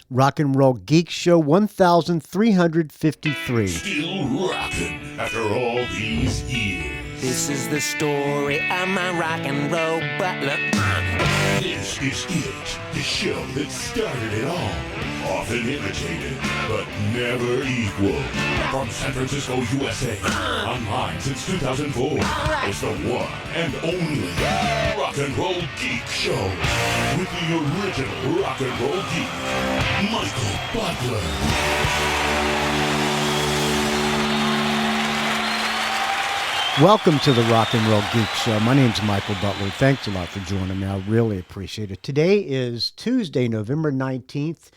Rock and Roll Geek Show 1353. Still rocking after all these years. This is the story of my rock and roll butler. This is it, the show that started it all. Often imitated, but never equal. From San Francisco, USA, online since 2004. It's the one and only Rock and Roll Geek Show. With the original rock and roll geek, Michael Butler. Welcome to the Rock and Roll Geek Show. My name's Michael Butler. Thanks a lot for joining me. I really appreciate it. Today is Tuesday, November 19th,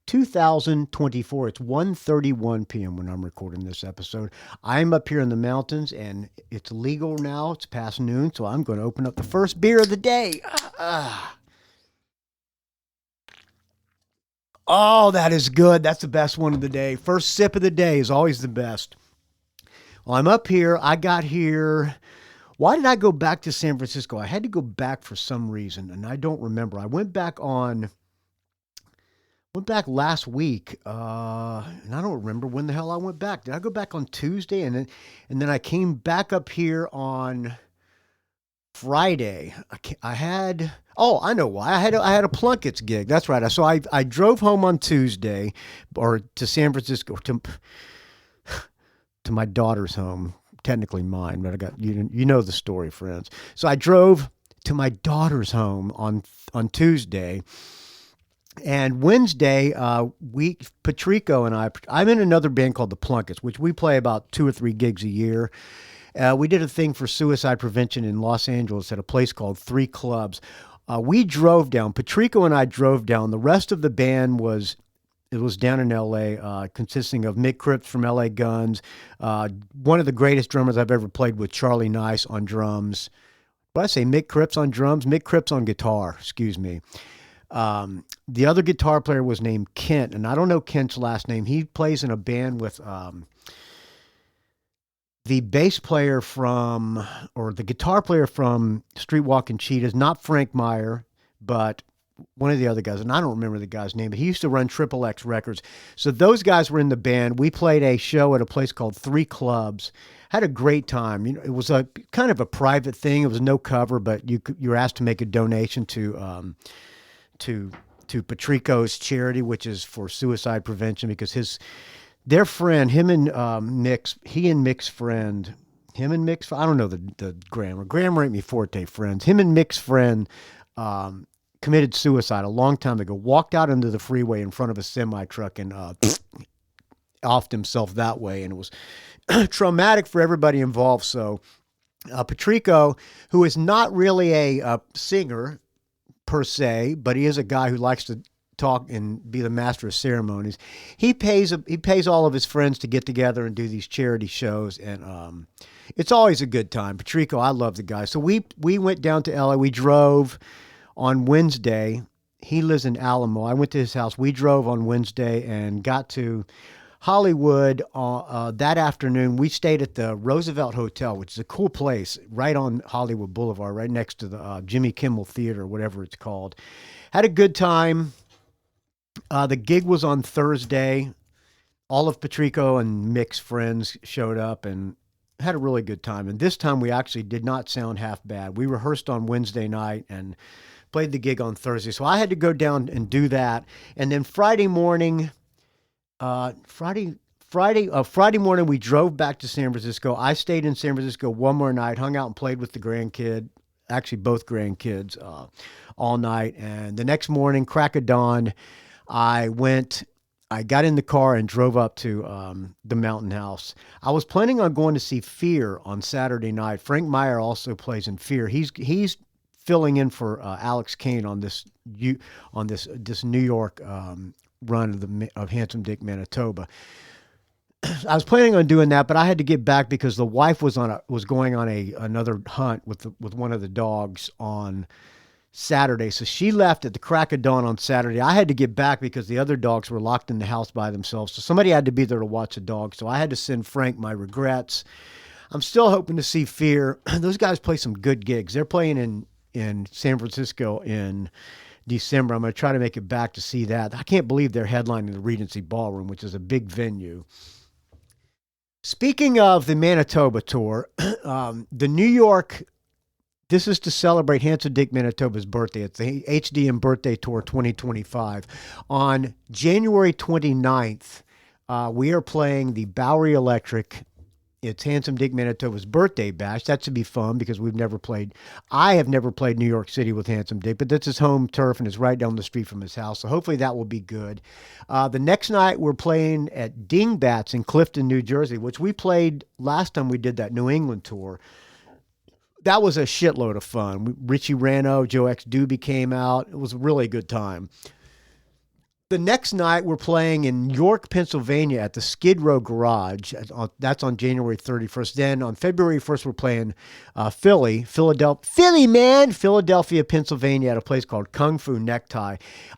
2024. It's 1:31 p.m. when I'm recording this episode. I'm up here in the mountains, and it's legal now. It's past noon, so I'm going to open up the first beer of the day. Oh, that is good. That's the best one of the day. First sip of the day is always the best. Well, I'm up here. I got here. Why did I go back to San Francisco? I had to go back for some reason, and I don't remember. I went back last week, and I don't remember when the hell I went back. Did I go back on Tuesday, and then I came back up here on Friday? I know why. I had a Plunkett's gig. That's right. So I drove home on Tuesday, or to San Francisco to my daughter's home, technically mine, but I got you know the story, friends. So I drove to my daughter's home on Tuesday, and Wednesday, Patrico and I'm in another band called the Plunkets, which we play about 2 or 3 gigs a year. We did a thing for suicide prevention in Los Angeles at a place called 3 Clubs. We drove down. Patrico and I drove down. The rest of the band was down in L.A., consisting of Mick Cripps from L.A. Guns, one of the greatest drummers I've ever played with, Charlie Nice on drums. What did I say? Mick Cripps on drums? Mick Cripps on guitar, excuse me. The other guitar player was named Kent, and I don't know Kent's last name. He plays in a band with the bass player the guitar player from Streetwalking Cheetahs, not Frank Meyer, but one of the other guys, and I don't remember the guy's name, but he used to run Triple X Records. So those guys were in the band. We played a show at a place called 3 Clubs. Had a great time. You know, it was a kind of a private thing. It was no cover, but you were asked to make a donation to Patrico's charity, which is for suicide prevention, because their friend, Mick's friend, I don't know the grammar. Grammar ain't me forte, friends. Him and Mick's friend committed suicide a long time ago, walked out into the freeway in front of a semi-truck and offed himself that way. And it was traumatic for everybody involved. So Patrico, who is not really a singer per se, but he is a guy who likes to talk and be the master of ceremonies. He pays all of his friends to get together and do these charity shows, and it's always a good time. Patrico, I love the guy. So we went down to LA. We drove on Wednesday. He lives in Alamo. I went to his house. We drove on Wednesday and got to Hollywood that afternoon. We stayed at the Roosevelt Hotel, which is a cool place right on Hollywood Boulevard, right next to the Jimmy Kimmel Theater, whatever it's called. Had a good time. The gig was on Thursday. All of Patrico and Mick's friends showed up and had a really good time. And this time we actually did not sound half bad. We rehearsed on Wednesday night and played the gig on Thursday. So I had to go down and do that. And then Friday morning, we drove back to San Francisco. I stayed in San Francisco one more night, hung out and played with the grandkid, actually both grandkids, all night. And the next morning, crack of dawn, I got in the car and drove up to the Mountain House. I was planning on going to see Fear on Saturday night. Frank Meyer also plays in Fear. He's filling in for Alex Kane on this New York run of Handsome Dick, Manitoba. I was planning on doing that, but I had to get back because the wife was going on another hunt with one of the dogs on Saturday. So she left at the crack of dawn on Saturday. I had to get back because the other dogs were locked in the house by themselves. So somebody had to be there to watch the dogs. So I had to send Frank my regrets. I'm still hoping to see Fear. Those guys play some good gigs. They're playing in San Francisco in December. I'm going to try to make it back to see that. I can't believe they're headlining the Regency Ballroom, which is a big venue. Speaking of the Manitoba tour, the New York, this is to celebrate Handsome Dick Manitoba's birthday. It's the HDM Birthday Tour 2025. On January 29th, we are playing the Bowery Electric. It's Handsome Dick Manitoba's birthday bash. That should be fun because I have never played New York City with Handsome Dick, but that's his home turf and it's right down the street from his house. So hopefully that will be good. The next night we're playing at Dingbats in Clifton, New Jersey, which we played last time we did that New England tour. That was a shitload of fun. Richie Rano, Joe X Doobie came out. It was a really good time. The next night, we're playing in York, Pennsylvania at the Skid Row Garage. That's on January 31st. Then on February 1st, we're playing Philadelphia, Pennsylvania at a place called Kung Fu Necktie.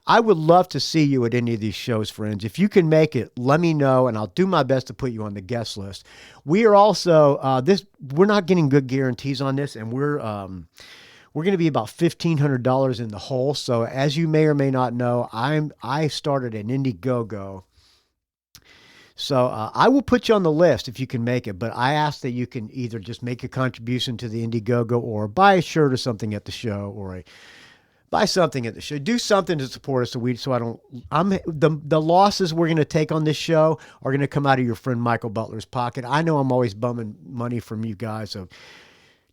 I would love to see you at any of these shows, friends. If you can make it, let me know, and I'll do my best to put you on the guest list. We are also, we're not getting good guarantees on this, and we're going to be about $1,500 in the hole. So as you may or may not know, I started an Indiegogo. So I will put you on the list if you can make it. But I ask that you can either just make a contribution to the Indiegogo or buy a shirt or something at the show or buy something at the show. Do something to support us the losses we're going to take on this show are going to come out of your friend Michael Butler's pocket. I know I'm always bumming money from you guys. So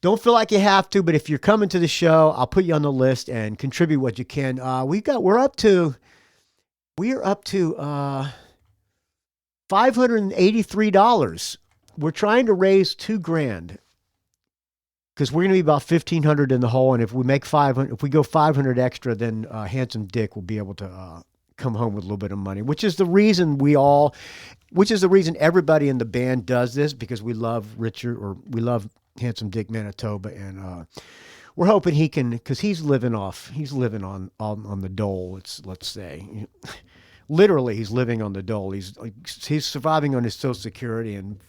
don't feel like you have to, but if you're coming to the show, I'll put you on the list and contribute what you can. We're up to $583. We're trying to raise $2,000 because we're going to be about $1,500 in the hole. And if we make if we go 500 extra, then Handsome Dick will be able to come home with a little bit of money, which is the reason everybody in the band does this, because we love Handsome Dick Manitoba, and we're hoping he can, because he's living on the dole. Let's say, literally, he's living on the dole. He's surviving on his Social Security, and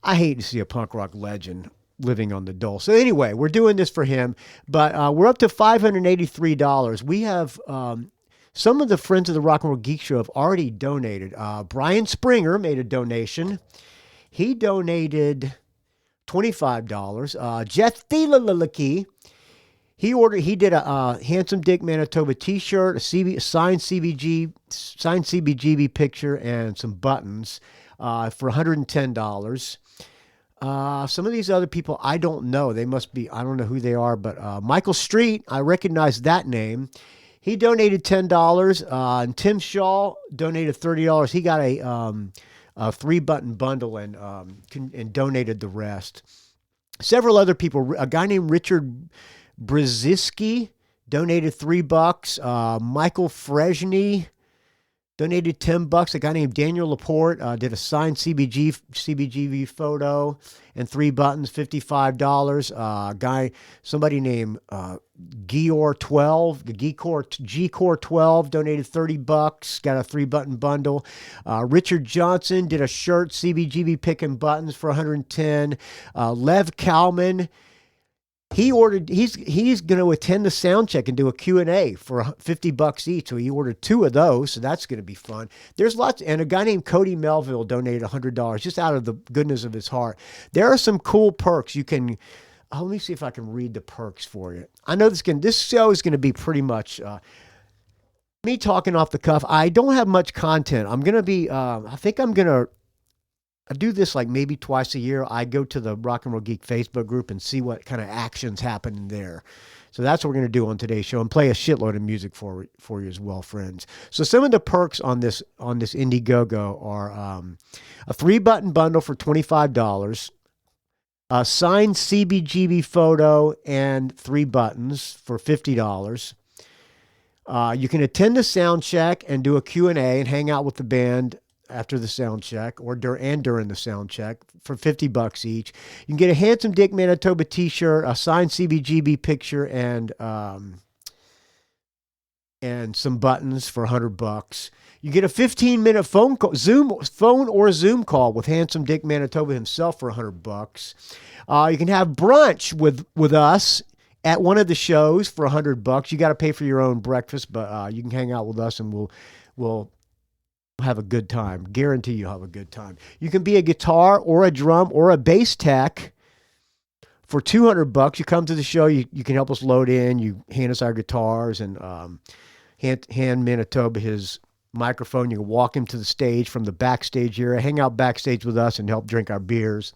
I hate to see a punk rock legend living on the dole. So anyway, we're doing this for him, but we're up to $583. We have some of the friends of the Rock and Roll Geek Show have already donated. Brian Springer made a donation. He donated $25. Jeff Thieleke, he did a Handsome Dick Manitoba t-shirt, a signed CBGB picture, and some buttons for $110. Some of these other people I don't know. I don't know who they are, but Michael Street, I recognize that name. He donated $10, and Tim Schall donated $30. He got a 3-button bundle and donated the rest. Several other people, a guy named Richard Brzezinski donated $3. Michael Freshney donated $10. A guy named Daniel Laporte did a signed CBGB photo and 3 buttons, $55. Somebody named Geor 12 donated $30, got a 3-button bundle. Richard Johnson did a shirt, CBGB pick and buttons for $110. Lev Kalman, he's going to attend the sound check and do a Q&A for $50 each. So he ordered 2 of those. So that's going to be fun. There's lots. And a guy named Cody Melville donated $100 just out of the goodness of his heart. There are some cool perks. You can, let me see if I can read the perks for you. I know this show is going to be pretty much me talking off the cuff. I don't have much content. I'm going to be, I think I'm going to, I do this like maybe twice a year. I go to the Rock and Roll Geek Facebook group and see what kind of actions happen in there. So that's what we're going to do on today's show, and play a shitload of music for you as well, friends. So some of the perks on this Indiegogo are a 3-button bundle for $25, a signed CBGB photo and 3 buttons for $50. You can attend the sound check and do a Q&A and hang out with the band after the sound check or during the sound check for $50 each. You can get a Handsome Dick Manitoba t-shirt, a signed CBGB picture, and some buttons for $100. You get a 15-minute phone or Zoom call with Handsome Dick Manitoba himself for $100. You can have brunch with us at one of the shows for $100. You got to pay for your own breakfast, but you can hang out with us and we'll have a good time. Guarantee you'll have a good time. You can be a guitar or a drum or a bass tech for $200. You come to the show, you can help us load in, you hand us our guitars and hand Manitoba his microphone. You can walk him to the stage from the backstage area, hang out backstage with us and help drink our beers.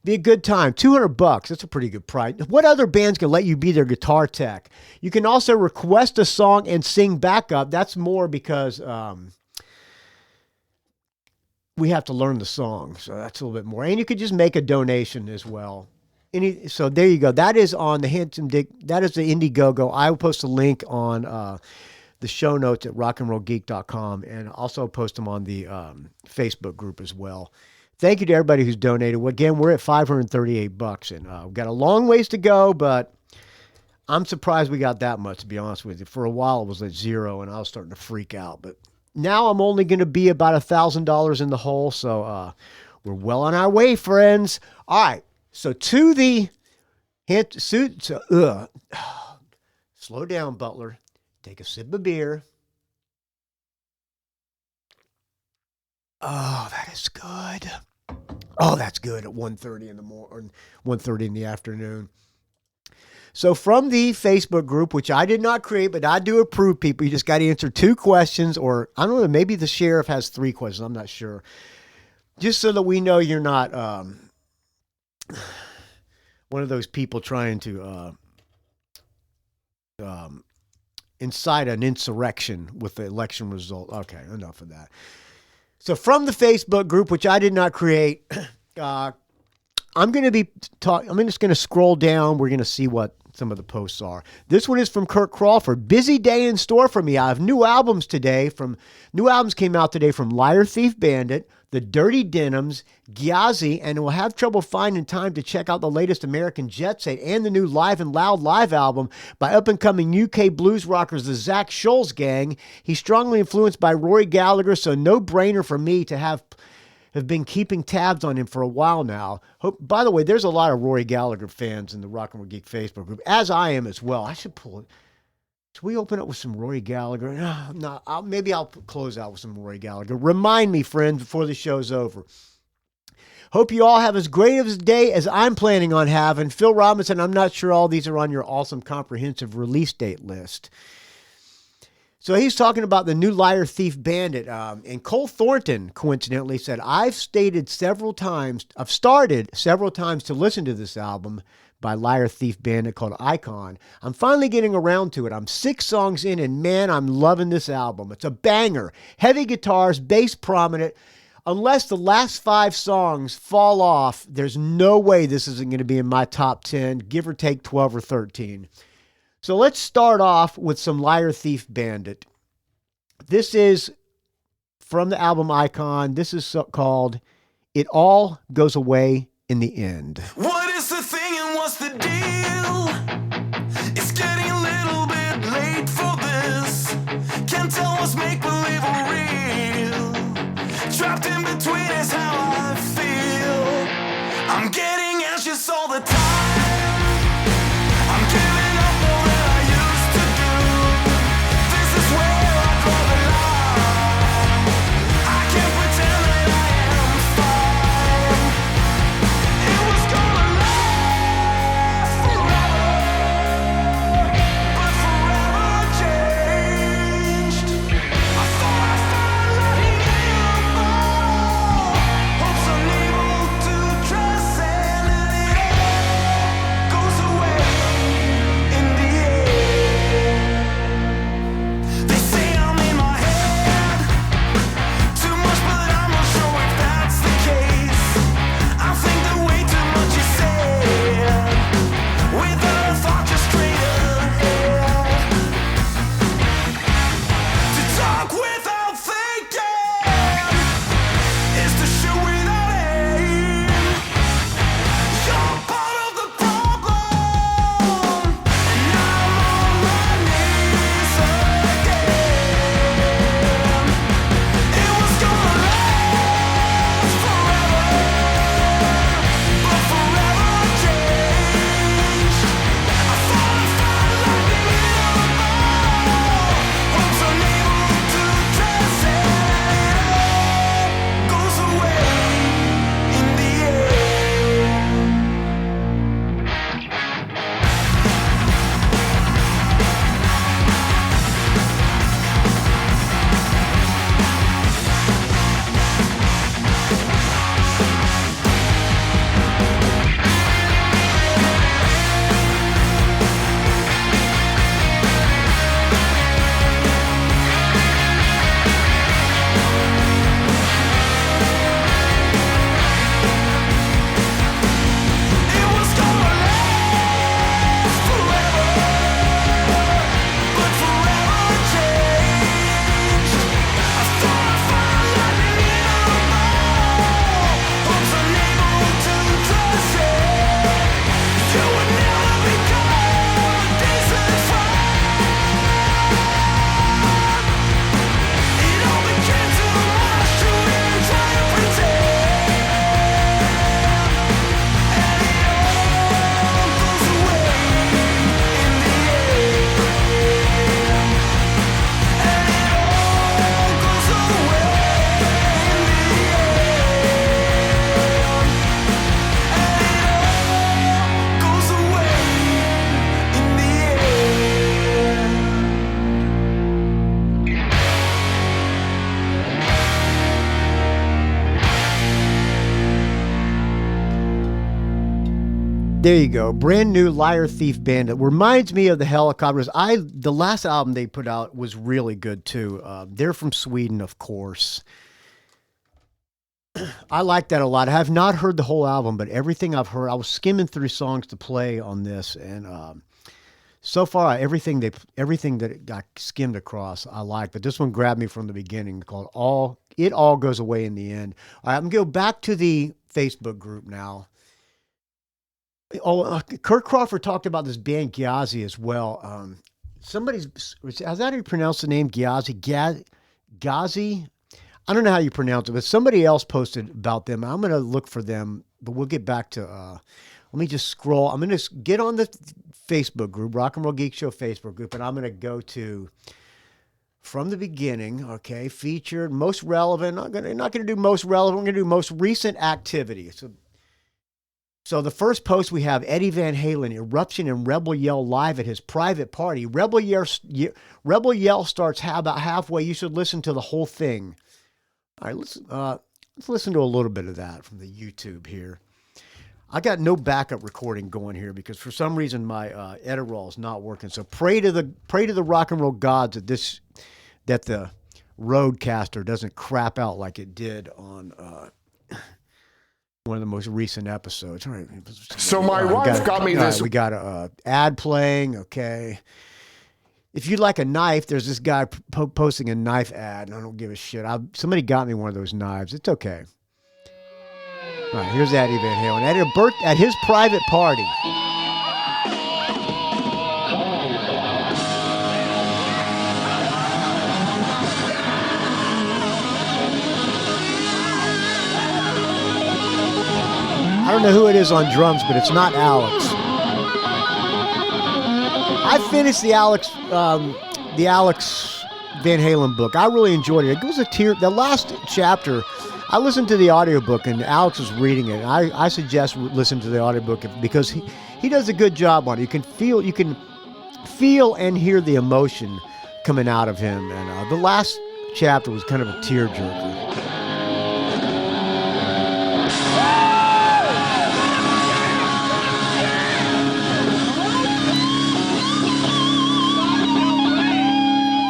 Be a good time. $200. That's a pretty good price. What other bands can let you be their guitar tech? You can also request a song and sing backup. That's more because we have to learn the song, so that's a little bit more. And you could just make a donation as well. So there you go. That is on the Handsome Dick. That is the Indiegogo. I will post a link on the show notes at rockandrollgeek.com, and also post them on the Facebook group as well. Thank you to everybody who's donated. Again, we're at $538, and we've got a long ways to go, but I'm surprised we got that much, to be honest with you. For a while, it was at zero, and I was starting to freak out, but now I'm only going to be about $1,000 in the hole, so we're well on our way, friends. All right, so to the slow down, Butler. Take a sip of beer. Oh, that is good. Oh, that's good at 1:30 in the morning, 1:30 in the afternoon. So from the Facebook group, which I did not create, but I do approve people, you just got to answer 2 questions, or I don't know, maybe the sheriff has 3 questions. I'm not sure. Just so that we know you're not one of those people trying to incite an insurrection with the election result. Okay, enough of that. So from the Facebook group, which I did not create, I'm just going to scroll down. We're going to see what some of the posts are. This one is from Kirk Crawford. Busy day in store for me. I have new albums came out today from Liar Thief Bandit, The Dirty Denims, Gyazi, and will have trouble finding time to check out the latest American Jet Set and the new Live and Loud live album by up-and-coming UK blues rockers, the Zach Scholl's Gang. He's strongly influenced by Rory Gallagher, so no-brainer for me to have been keeping tabs on him for a while now. By the way, there's a lot of Rory Gallagher fans in the Rock and Roll Geek Facebook group, as I am as well. I should pull it. Should we open up with some Rory Gallagher? No, maybe I'll close out with some Rory Gallagher. Remind me, friends, before the show's over. Hope you all have as great of a day as I'm planning on having. Phil Robinson, I'm not sure all these are on your awesome comprehensive release date list. So he's talking about the new Liar Thief Bandit. And Cole Thornton, coincidentally, said, I've started several times to listen to this album by Liar Thief Bandit called Icon. I'm finally getting around to it. I'm 6 songs in, and man, I'm loving this album. It's a banger. Heavy guitars, bass prominent. Unless the last 5 songs fall off, there's no way this isn't going to be in my top 10, give or take 12 or 13. So let's start off with some Liar Thief Bandit. This is from the album Icon. This is called It All Goes Away in the End. What is the thing and what's the deal? It's getting a little bit late for this. Can't tell what's make-believe or real. Trapped in between is how I feel. I'm getting anxious all the time. I'm giving up more than I used to do. This is where I draw the line. I can't pretend that I am fine. It was gonna last forever, but forever changed. I thought I'd find letting you go. There you go. Brand new Liar Thief Bandit. Reminds me of the Hellacopters. The last album they put out was really good too. They're from Sweden, of course. I like that a lot. I have not heard the whole album, but everything I've heard, I was skimming through songs to play on this, and so far everything that got skimmed across, I like. But this one grabbed me from the beginning, called It All Goes Away in the End. All right, I'm gonna go back to the Facebook group now. Oh, Kurt Crawford talked about this band Ghazi as well. Has that how you pronounce the name Ghazi? Ghazi? I don't know how you pronounce it, but somebody else posted about them. I'm going to look for them, but we'll get back to, let me just scroll. I'm going to get on the Facebook group, Rock and Roll Geek Show Facebook group, and I'm going to go to from the beginning, okay, featured, most relevant. Not going to do most relevant. We're going to do most recent activity. So the first post we have Eddie Van Halen, eruption and Rebel Yell live at his private party. Rebel Yell starts about halfway. You should listen to the whole thing. All right, let's listen to a little bit of that from the YouTube here. I got no backup recording going here because for some reason my Edirol is not working. So pray to the rock and roll gods that the Roadcaster doesn't crap out like it did on one of the most recent episodes. All right. So my wife got me this. We got a ad playing. Okay. If you'd like a knife, there's this guy posting a knife ad, and I don't give a shit. Somebody got me one of those knives. It's okay. All right, here's Eddie Van Halen at his private party. I don't know who it is on drums, but it's not Alex. I finished the Alex Van Halen book. I really enjoyed it. It was a tear. The last chapter, I listened to the audiobook and Alex was reading it. I suggest listen to the audiobook because he does a good job on it. You can feel and hear the emotion coming out of him. And the last chapter was kind of a tearjerker.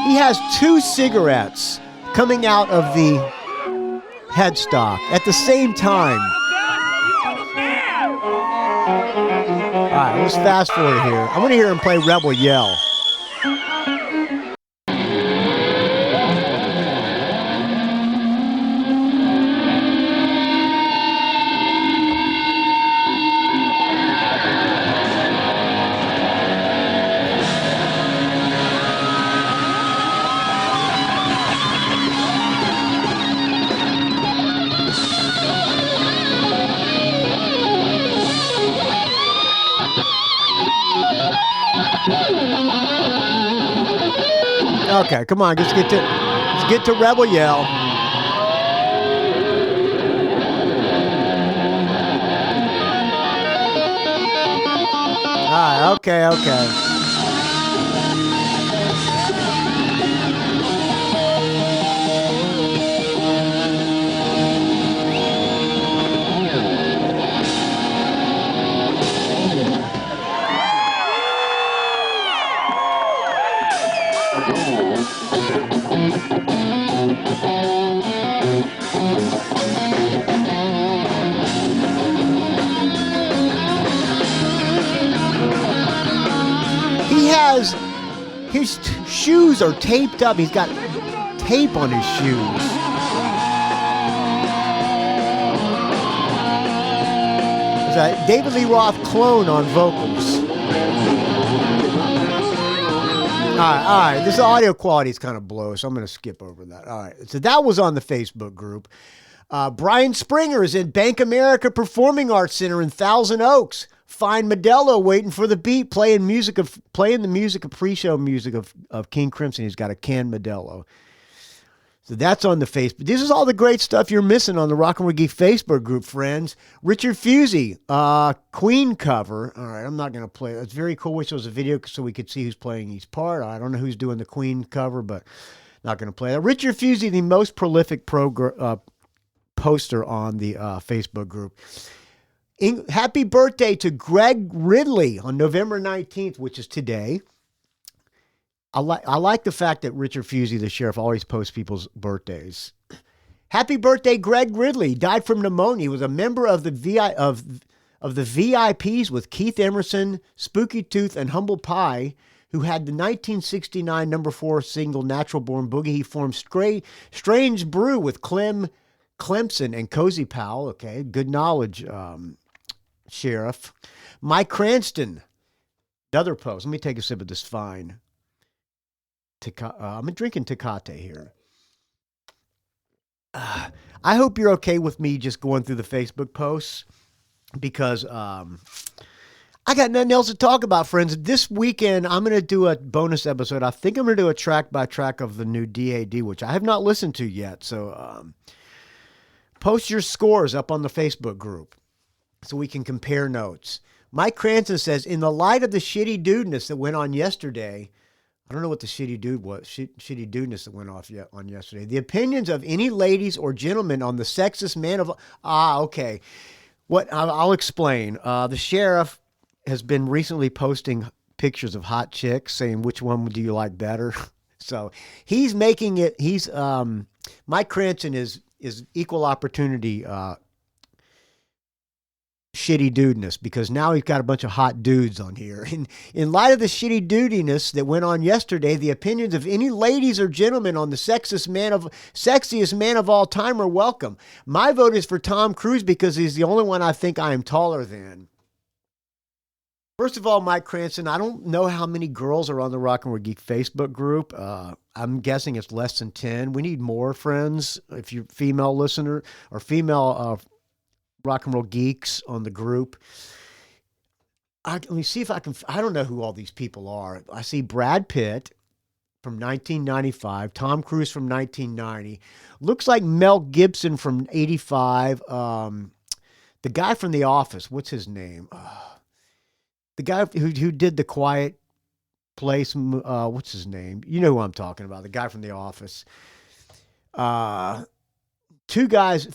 He has 2 cigarettes coming out of the headstock at the same time. All right, let's fast forward here. I want to hear him play Rebel Yell. Okay, come on, let's get to Rebel Yell. All right, okay. His shoes are taped up. He's got tape on his shoes. It's a David Lee Roth clone on vocals. All right. This audio quality is kind of blow, so I'm going to skip over that. All right. So that was on the Facebook group. Brian Springer is in Bank America Performing Arts Center in Thousand Oaks. Find Modelo waiting for the beat, playing the music of pre-show music of King Crimson. He's got a canned Modelo. So that's on the Facebook. This is all the great stuff you're missing on the Rock and Roll Geek Facebook group, friends. Richard Fusey, Queen cover. All right, I'm not going to play it. It's very cool. Wish there was a video so we could see who's playing each part. I don't know who's doing the Queen cover, but not going to play that. Richard Fusey, the most prolific poster on the Facebook group. Happy birthday to Greg Ridley on November 19th, which is today. I like the fact that Richard Fusey, the sheriff, always posts people's birthdays. Happy birthday, Greg Ridley. Died from pneumonia. He was a member of the VIPs with Keith Emerson, Spooky Tooth, and Humble Pie, who had the 1969 number 4 single Natural Born Boogie. He formed Strange Brew with Clemson and Cozy Powell. Okay, good knowledge, Sheriff. Mike Cranston, another post. Let me take a sip of this fine. I'm drinking Tecate here. I hope you're okay with me just going through the Facebook posts because I got nothing else to talk about, friends. This weekend, I'm going to do a bonus episode. I think I'm going to do a track by track of the new DAD, which I have not listened to yet. So post your scores up on the Facebook group so we can compare notes. Mike Cranston says, in the light of the shitty dudeness that went on yesterday, I don't know what the shitty dudeness that went off on yesterday. The opinions of any ladies or gentlemen on the sexist man of... okay. I'll explain. The sheriff has been recently posting pictures of hot chicks saying, which one do you like better? So he's making it... Mike Cranston is equal opportunity shitty dudeness because now he's got a bunch of hot dudes on here. In light of the shitty dudiness that went on yesterday, the opinions of any ladies or gentlemen on the sexiest man of all time are welcome. My vote is for Tom Cruise because he's the only one I think I am taller than. First of all, Mike Cranston, I don't know how many girls are on the Rock and Roll Geek Facebook group. I'm guessing it's less than 10. We need more friends. If you're a female listener or female Rock and Roll Geeks on the group. Let me see if I can. I don't know who all these people are. I see Brad Pitt from 1995, Tom Cruise from 1990. Looks like Mel Gibson from 85. The guy from The Office, what's his name? The guy who did The Quiet Place, what's his name? You know who I'm talking about, the guy from The Office. Three guys,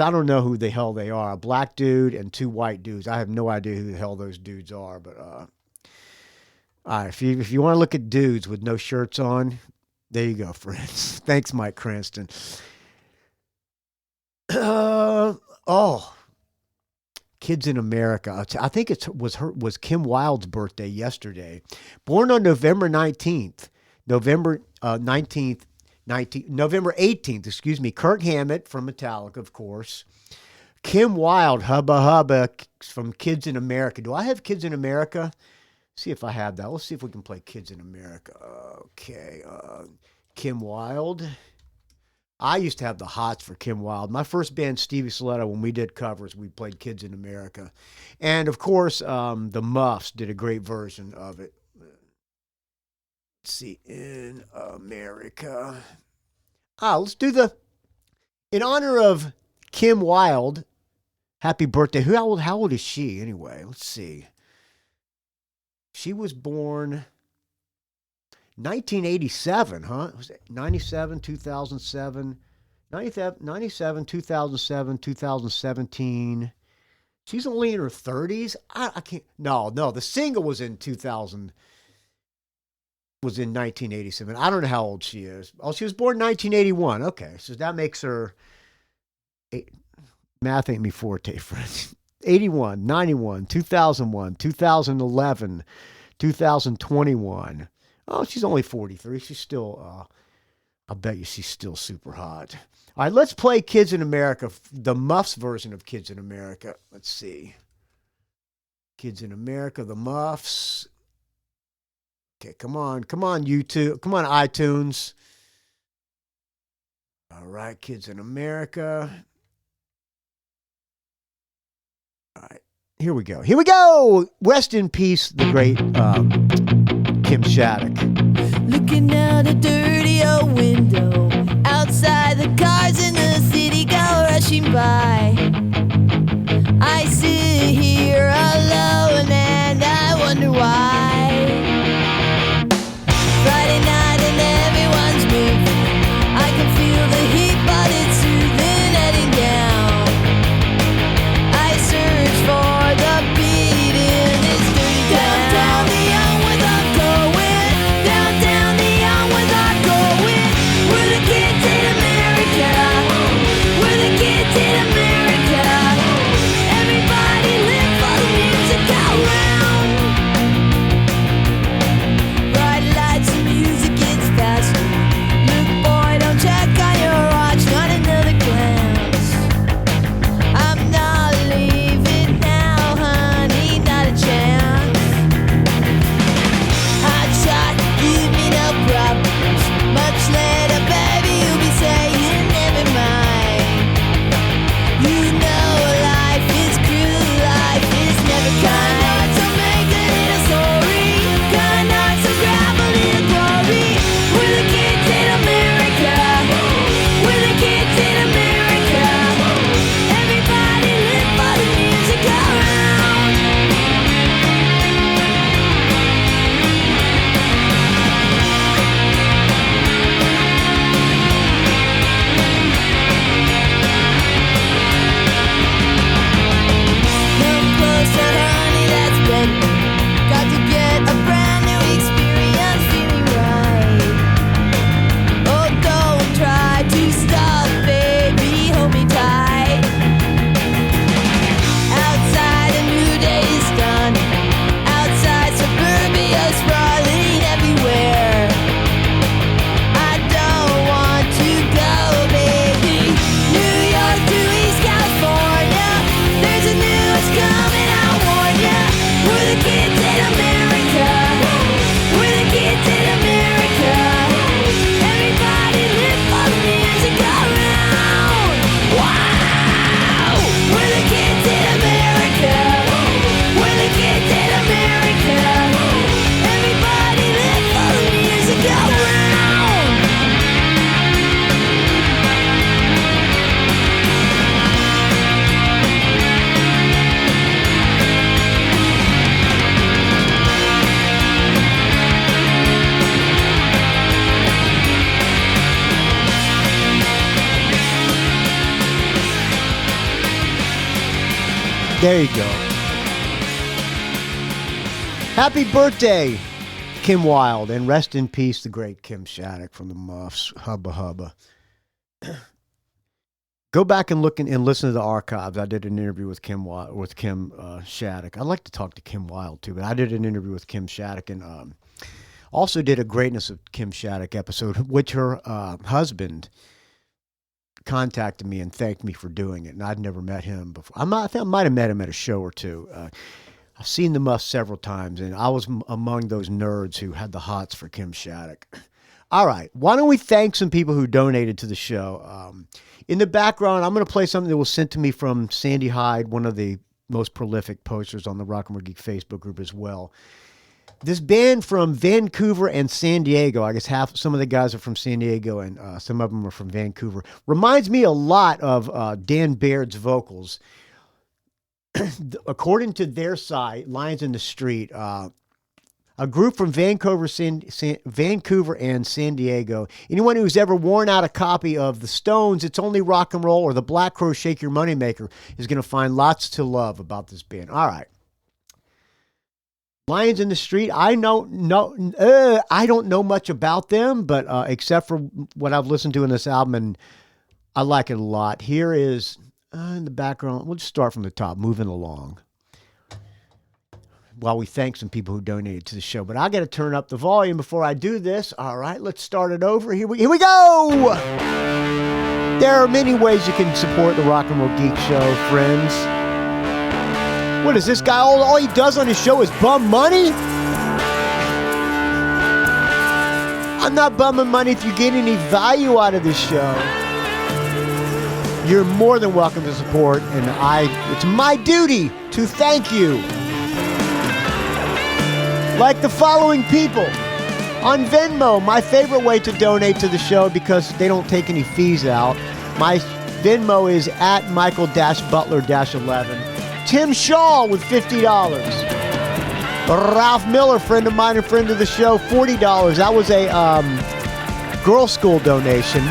I don't know who the hell they are. A black dude and 2 white dudes. I have no idea who the hell those dudes are. But all right, if you want to look at dudes with no shirts on, there you go, friends. Thanks, Mike Cranston. Kids in America. I think it was Kim Wilde's birthday yesterday. Born on November 18th, November 18th, Kirk Hammett from Metallica, of course. Kim Wilde, Hubba Hubba from Kids in America. Do I have Kids in America? See if I have that. Let's see if we can play Kids in America. Okay. Kim Wilde. I used to have the hots for Kim Wilde. My first band, Stevie Saletta, when we did covers, we played Kids in America. And, of course, the Muffs did a great version of it. Let's see, in America. Let's do in honor of Kim Wilde, happy birthday. How old is she anyway? Let's see. She was born 1987, huh? Was it 97, 2007, 97, 2007, 2017. She's only in her 30s. I can't, no, the single was in 2000. Was in 1987. I don't know how old she is. Oh, she was born in 1981. Okay, so that makes her... Math ain't me forte, friends. 81, 91, 2001, 2011, 2021. Oh, she's only 43. She's still... I bet you she's still super hot. All right, let's play Kids in America, the Muffs version of Kids in America. Let's see. Kids in America, the Muffs... Okay, come on, YouTube. Come on, iTunes. All right, Kids in America. All right, here we go. Rest in peace, the great Kim Shattuck. Looking out a dirty old window. Outside, the cars in the city go rushing by. I sit here alone and I wonder why. Friday night and everyone's moving. I can feel the heat, but it's soothing, heading down. I search for There you go. Happy birthday, Kim Wilde, and rest in peace, the great Kim Shattuck from the Muffs. Hubba hubba. Go back and look and listen to the archives. I did an interview with Kim Shattuck. I'd like to talk to Kim Wilde too, but I did an interview with Kim Shattuck and also did a Greatness of Kim Shattuck episode, which her husband contacted me and thanked me for doing it. And I'd never met him before. I think I might have met him at a show or two. I've seen the Muffs several times, and I was among those nerds who had the hots for Kim Shattuck. All right, why don't we thank some people who donated to the show? In the background, I'm going to play something that was sent to me from Sandy Hyde, one of the most prolific posters on the Rock and Roll Geek Facebook group as well. This band from Vancouver and San Diego, I guess some of the guys are from San Diego and some of them are from Vancouver, reminds me a lot of Dan Baird's vocals. According to their site, Lions in the Street, a group from Vancouver and San Diego. Anyone who's ever worn out a copy of the Stones' It's Only Rock and Roll or the Black Crow Shake Your Moneymaker is going to find lots to love about this band. All right. Lions in the Street, I don't know much about them, but except for what I've listened to in this album, and I like it a lot. Here is... in the background, we'll just start from the top, moving along, while we thank some people who donated to the show. But I got to turn up the volume before I do this. All right, let's start it over. Here we go. There are many ways you can support the Rock and Roll Geek Show, friends. What is this guy? All he does on his show is bum money? I'm not bumming money if you get any value out of this show. You're more than welcome to support, and it's my duty to thank you. Like the following people. On Venmo, my favorite way to donate to the show because they don't take any fees out. My Venmo is at Michael-Butler-11. Tim Schall with $50. Ralph Miller, friend of mine and friend of the show, $40. That was a girls' school donation.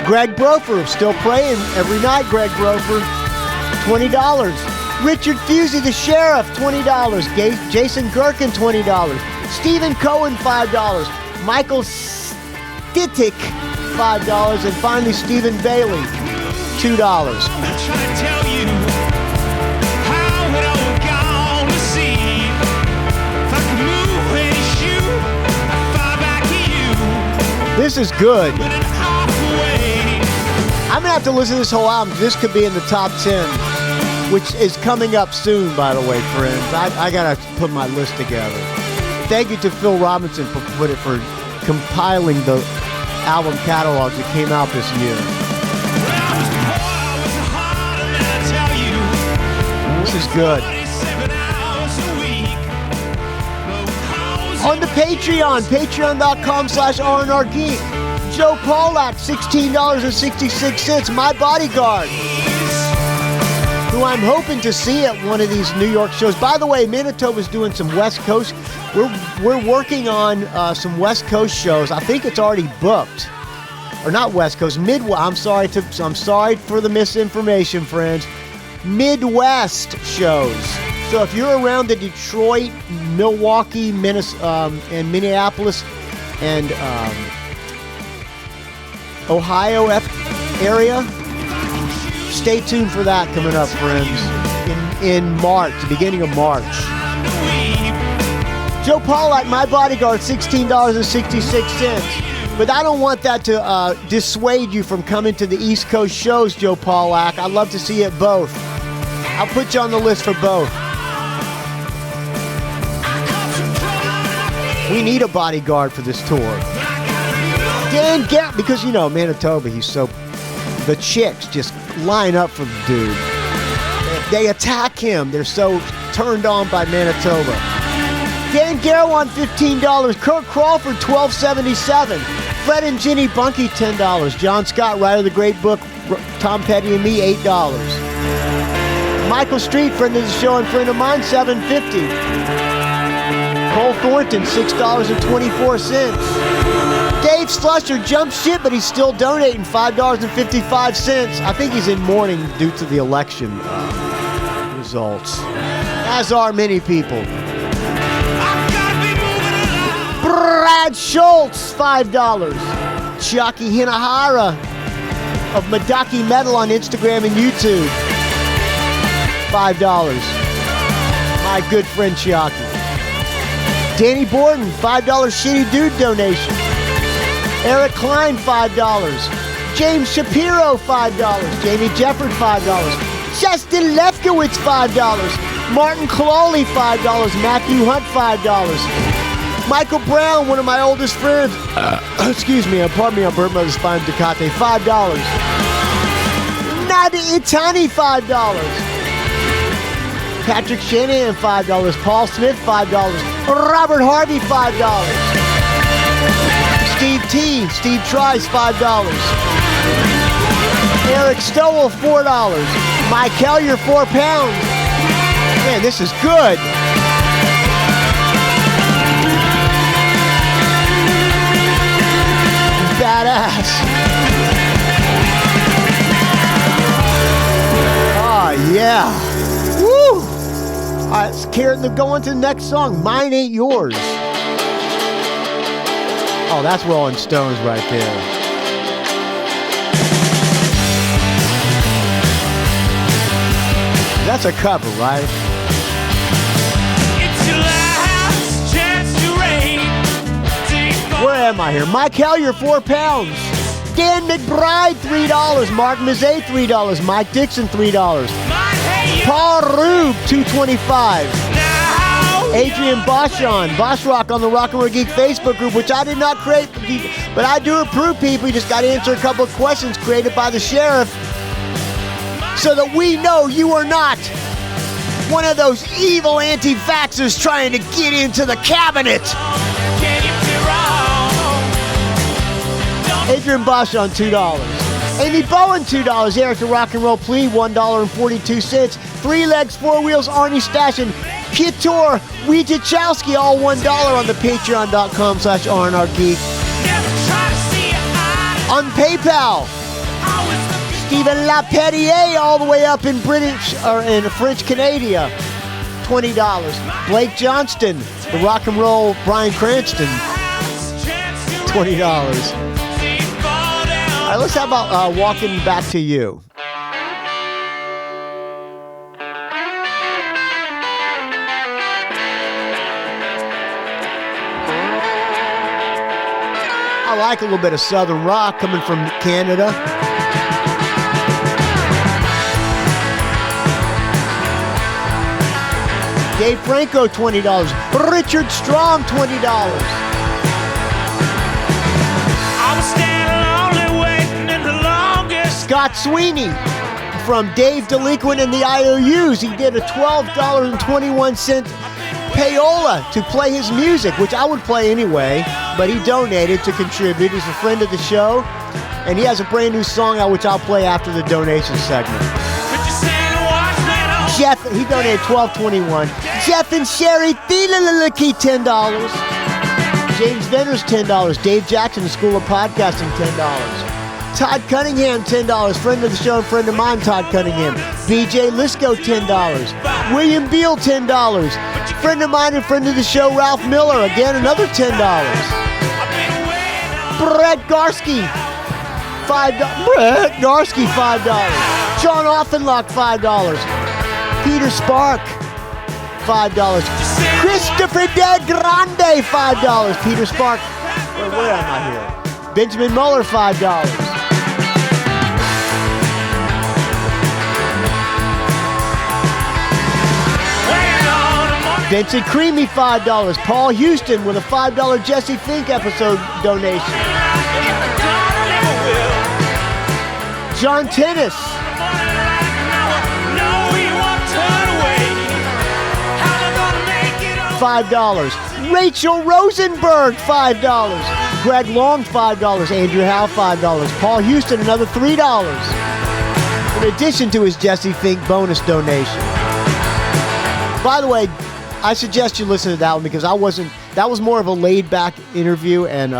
Greg Brofer, still praying every night, Greg Brofer, $20. Richard Fusey, the sheriff, $20. Jason Gerken, $20. Stephen Cohen, $5. Michael Stitik, $5. And finally, Stephen Bealle, $2. I'm trying to tell you how it all gone to see. If I could move any shoe, I'd fly back to you. This is good. But an awful way. I'm going to have to listen to this whole album. This could be in the top 10, which is coming up soon, by the way, friends. I got to put my list together. Thank you to Phil Robinson for compiling the album catalogs that came out this year. This is good. On the Patreon, patreon.com/RNRGeek. Joe Paulak, $16.66, my bodyguard, who I'm hoping to see at one of these New York shows. By the way, Manitoba's doing some West Coast. We're working on some West Coast shows. I think it's already booked, or not West Coast, Midwest. I'm sorry for the misinformation, friends. Midwest shows. So if you're around the Detroit, Milwaukee, and Minneapolis, and Ohio area, stay tuned for that coming up, friends, in March, the beginning of March. Joe Paulak, my bodyguard, $16.66. But I don't want that to dissuade you from coming to the East Coast shows, Joe Paulak. I'd love to see it both. I'll put you on the list for both. We need a bodyguard for this tour. Dan Garrett, because, Manitoba, the chicks just line up for the dude. They attack him. They're so turned on by Manitoba. Dan Garrett, $15. Kirk Crawford, $12.77. Fred and Ginny Bunky, $10. John Scott, writer of the great book, Tom Petty and Me, $8. Michael Street, friend of the show and friend of mine, $7.50. Cole Thorne, Thornton, $6.24. Dave Slusher jumped ship, but he's still donating $5.55. I think he's in mourning due to the election results, as are many people. Brad Schultz, $5. Chucky Hinahara of Madaki Metal on Instagram and YouTube, $5. My good friend Chucky. Danny Borden, $5 Shitty Dude donation. Eric Klein, $5. James Shapiro, $5. Jamie Jefford, $5. Justin Lefkowitz, $5. Martin Cololi, $5. Matthew Hunt, $5. Michael Brown, one of my oldest friends. Excuse me, pardon me, on Bird Mother's Fine Ducati, $5. Nada Itani, $5. Patrick Shanahan, $5. Paul Smith, $5. Robert Harvey, $5. Steve T. Steve Trice, $5. Eric Stowell, $4. Mike Hellier, £4. Man, this is good. Badass. Oh, yeah. Woo! All right, let's go on to the next song. Mine Ain't Yours. Oh, that's Rolling Stones right there. That's a cover, right? It's your last chance to reign. Where am I here? Mike Hellier, £4. Dan McBride, $3. Mark Mazet, $3. Mike Dixon, $3. Paul Rube, $2.25. Adrian Boschon, Bosch Rock on the Rock and Roll Geek Facebook group, which I did not create, but I do approve people. You just got to answer a couple of questions created by the sheriff so that we know you are not one of those evil anti-vaxxers trying to get into the cabinet. Adrian Boschon, $2. Amy Bowen, $2. Eric the Rock and Roll Plea, $1.42. Three Legs, Four Wheels, Arnie Stashin, Kitor, Wiejachowski, all $1 on the patreon.com/RNRGeek. On PayPal, Stephen Laperriere, all the way up in British or in French Canada, $20. Blake Johnston, the Rock and Roll Bryan Cranston, $20. All right, let's have about Walking Back to You. I like a little bit of Southern rock coming from Canada. Dave Franco, $20. Richard Strom, $20. I was standing lonely waiting in the longest. Scott Sweeny from Dave Delinquent and the I.O.U's. He did a $12.21 payola to play his music, which I would play anyway, but he donated to contribute. He's a friend of the show, and he has a brand new song out, which I'll play after the donation segment. Jeff, he donated $12.21. Jeff and Cheri, Thieleke, $10. James Venners, $10. Dave Jackson, the School of Podcasting, $10. Todd Cunningham, $10. Friend of the show and friend of mine, Todd Cunningham. BJ Lisko, $10. William Bealle, $10. Friend of mine and friend of the show, Ralph Mueller, again, another $10. Brett Garske, $5. Brett Garske, $5. John OFenloch, $5. Peter Spark, $5. Christopher De Grande, $5. Peter Spark, where am I here? Benjamin Mueller, $5. Vincent Creamy, $5. Paul Houston with a $5 Jesse Fink episode donation. John Tennis, $5. Rachel Rosenberg, $5. Greg Long, $5. Andrew Howe, $5. Paul Houston, another $3. In addition to his Jesse Fink bonus donation. By the way, I suggest you listen to that one because that was more of a laid back interview, and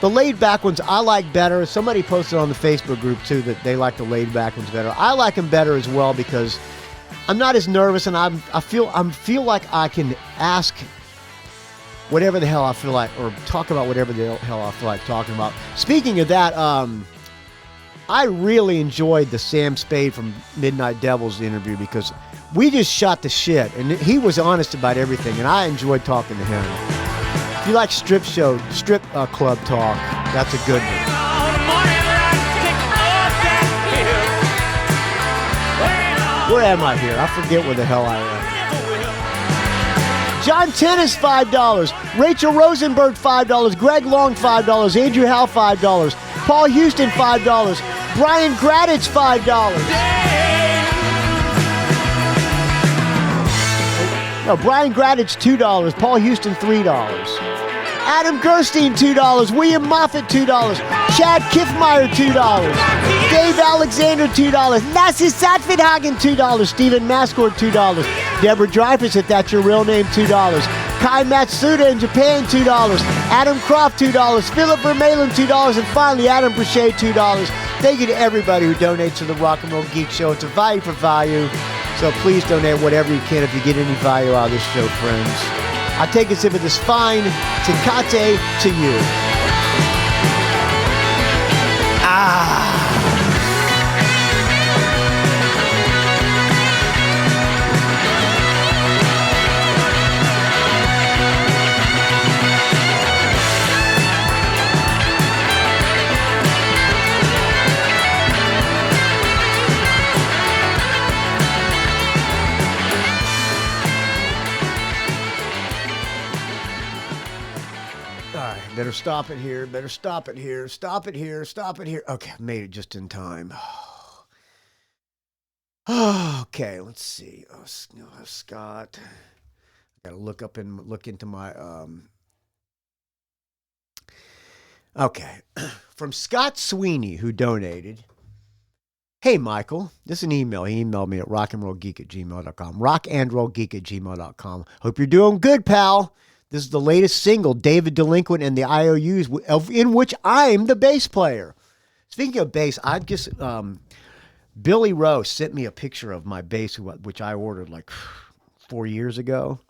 the laid back ones I like better. Somebody posted on the Facebook group too that they like the laid back ones better. I like them better as well because I'm not as nervous, and I feel like I can ask whatever the hell I feel like, or talk about whatever the hell I feel like talking about. Speaking of that, I really enjoyed the Sam Spade from Midnight Devils interview because we just shot the shit, and he was honest about everything, and I enjoyed talking to him. If you like strip club talk, that's a good one. Where am I here? I forget where the hell I am. John Tennis, $5. Rachel Rosenberg, $5. Greg Long, $5. Andrew Howe, $5. Paul Houston, $5. Brian Gradich, $5. No, Brian Gradich, $2. Paul Houston, $3. Adam Gerstein, $2. William Moffat, $2. Chad Kiffmeyer, $2. Dave Alexander, $2. Nassi Satvidhagen, $2. Stephen Mascord, $2. Deborah Dreyfus, if that's your real name, $2. Kai Matsuda in Japan, $2. Adam Croft, $2. Philip Vermeulen, $2. And finally, Adam Brachet, $2. Thank you to everybody who donates to the Rock and Roll Geek Show. It's a value for value. So please donate whatever you can if you get any value out of this show, friends. I take it as if it is fine. Tecate to you. Better stop it here. Better stop it here. Stop it here. Stop it here. Okay, made it just in time. Okay, let's see. Scott. I gotta look into my Okay. From Scott Sweeny, who donated. Hey, Michael. This is an email. He emailed me at rockandrollgeek@gmail.com. rockandrollgeek@gmail.com. Hope you're doing good, pal. This is the latest single, David Delinquent and the I.O.U's, in which I'm the bass player. Speaking of bass, I just, Billy Rowe sent me a picture of my bass, which I ordered like 4 years ago.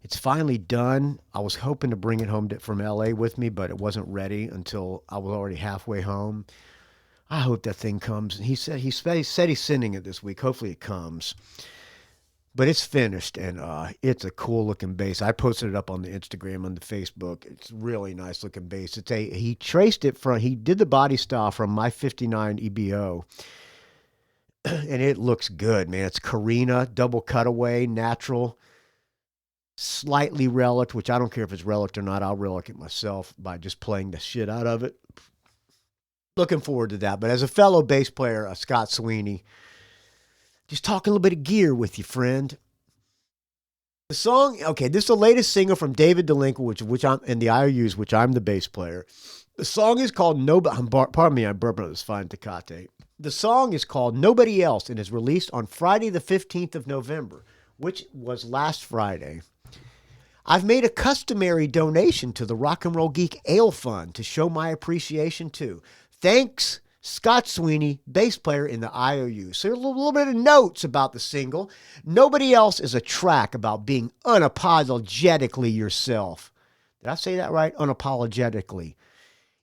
It's finally done. I was hoping to bring it home from L.A. with me, but it wasn't ready until I was already halfway home. I hope that thing comes. He said he's sending it this week. Hopefully it comes. But it's finished, and it's a cool-looking bass. I posted it up on the Instagram and the Facebook. It's a really nice-looking bass. He did the body style from my 59 EBO, and it looks good, man. It's Carina, double cutaway, natural, slightly relic, which I don't care if it's relic or not. I'll relic it myself by just playing the shit out of it. Looking forward to that. But as a fellow bass player, Scott Sweeny, just talking a little bit of gear with you, friend. The song, okay, this is the latest single from David Delinquent, which I'm in the I.O.U's, which I'm the bass player. The song is called Pardon me, I'm burping. It's fine, Tecate. The song is called Nobody Else and is released on Friday the 15th of November, which was last Friday. I've made a customary donation to the Rock and Roll Geek Ale Fund to show my appreciation too. Thanks, Scott Sweeny, bass player in the I.O.U. So a little bit of notes about the single. Nobody Else is a track about being unapologetically yourself. Did I say that right? Unapologetically.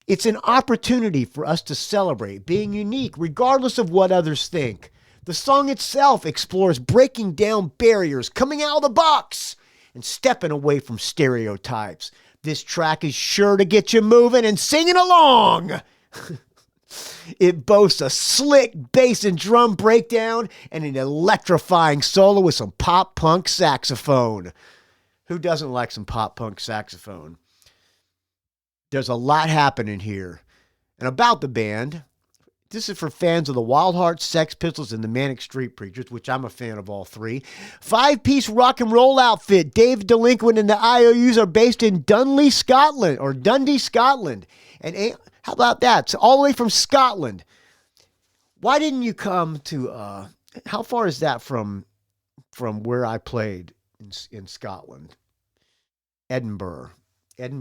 It's an opportunity for us to celebrate being unique, regardless of what others think. The song itself explores breaking down barriers, coming out of the box, and stepping away from stereotypes. This track is sure to get you moving and singing along. It boasts a slick bass and drum breakdown and an electrifying solo with some pop-punk saxophone. Who doesn't like some pop-punk saxophone? There's a lot happening here. And about the band, this is for fans of the Wild Hearts, Sex Pistols, and the Manic Street Preachers, which I'm a fan of all three. 5-piece rock and roll outfit. Dave Delinquent and the I.O.U's are based in Dundee, Scotland. And how about that? It's all the way from Scotland. Why didn't you come to, how far is that from where I played in Scotland. Edinburgh. How do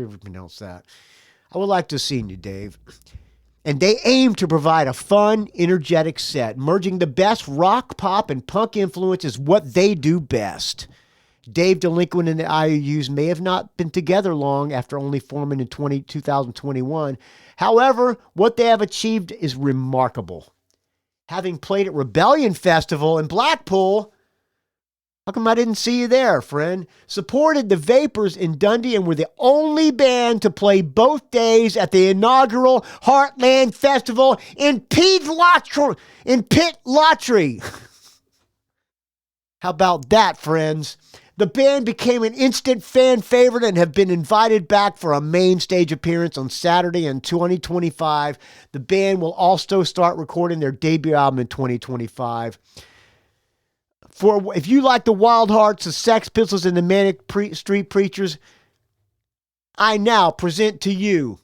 you pronounce that? I would like to have seen you, Dave. And they aim to provide a fun, energetic set, merging the best rock, pop, and punk influences, what they do best. Dave Delinquent and the I.O.Us may have not been together long after only forming in 2021. However, what they have achieved is remarkable. Having played at Rebellion Festival in Blackpool, how come I didn't see you there, friend? Supported the Vapors in Dundee and were the only band to play both days at the inaugural Heartland Festival in Pitlochry. How about that, friends? The band became an instant fan favorite and have been invited back for a main stage appearance on Saturday in 2025. The band will also start recording their debut album in 2025. If you like the Wild Hearts, the Sex Pistols, and the Manic Street Preachers, I now present to you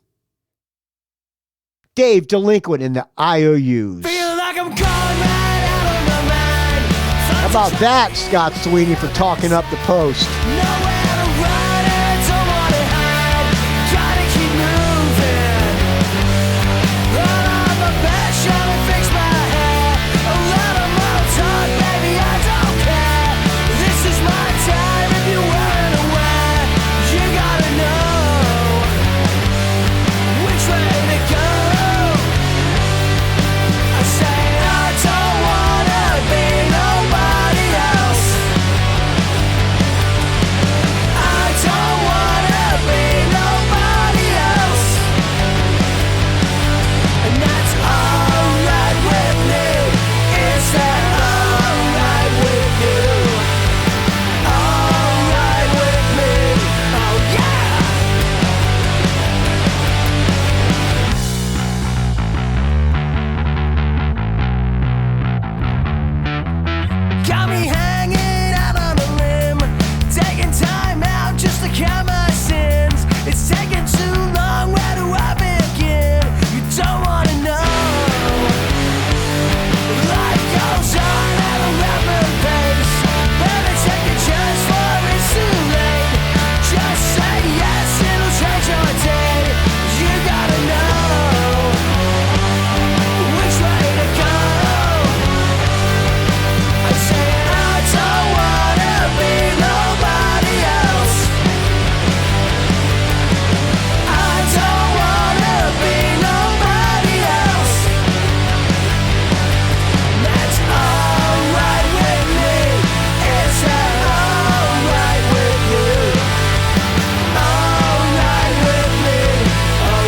Dave Delinquent and the I.O.Us. Feel like I'm calling right out of my mind. How about that, Scott Sweeny, for talking up the post? Nowhere to run and don't want to hide. Gotta keep moving. Run on my bed, shall I fix my hair? A lot of more talk, baby, I don't care. This is my time if you weren't aware. You gotta know which way to go. I say I don't wanna be nobody else. I don't wanna be nobody else. And that's alright with me. Is that alright with you? Alright with me. Oh yeah. Got me hanging out on a limb, taking time out just to count my sins. It's taking too long, where do I begin? You don't wanna know. Life goes on at a rapid pace. Better take a chance for it's too late. Just say yes, it'll change your day. You gotta know which way to go. I say I don't wanna be nobody else. I don't wanna be nobody else. That's alright with me. Is that alright with you? Alright with me. Oh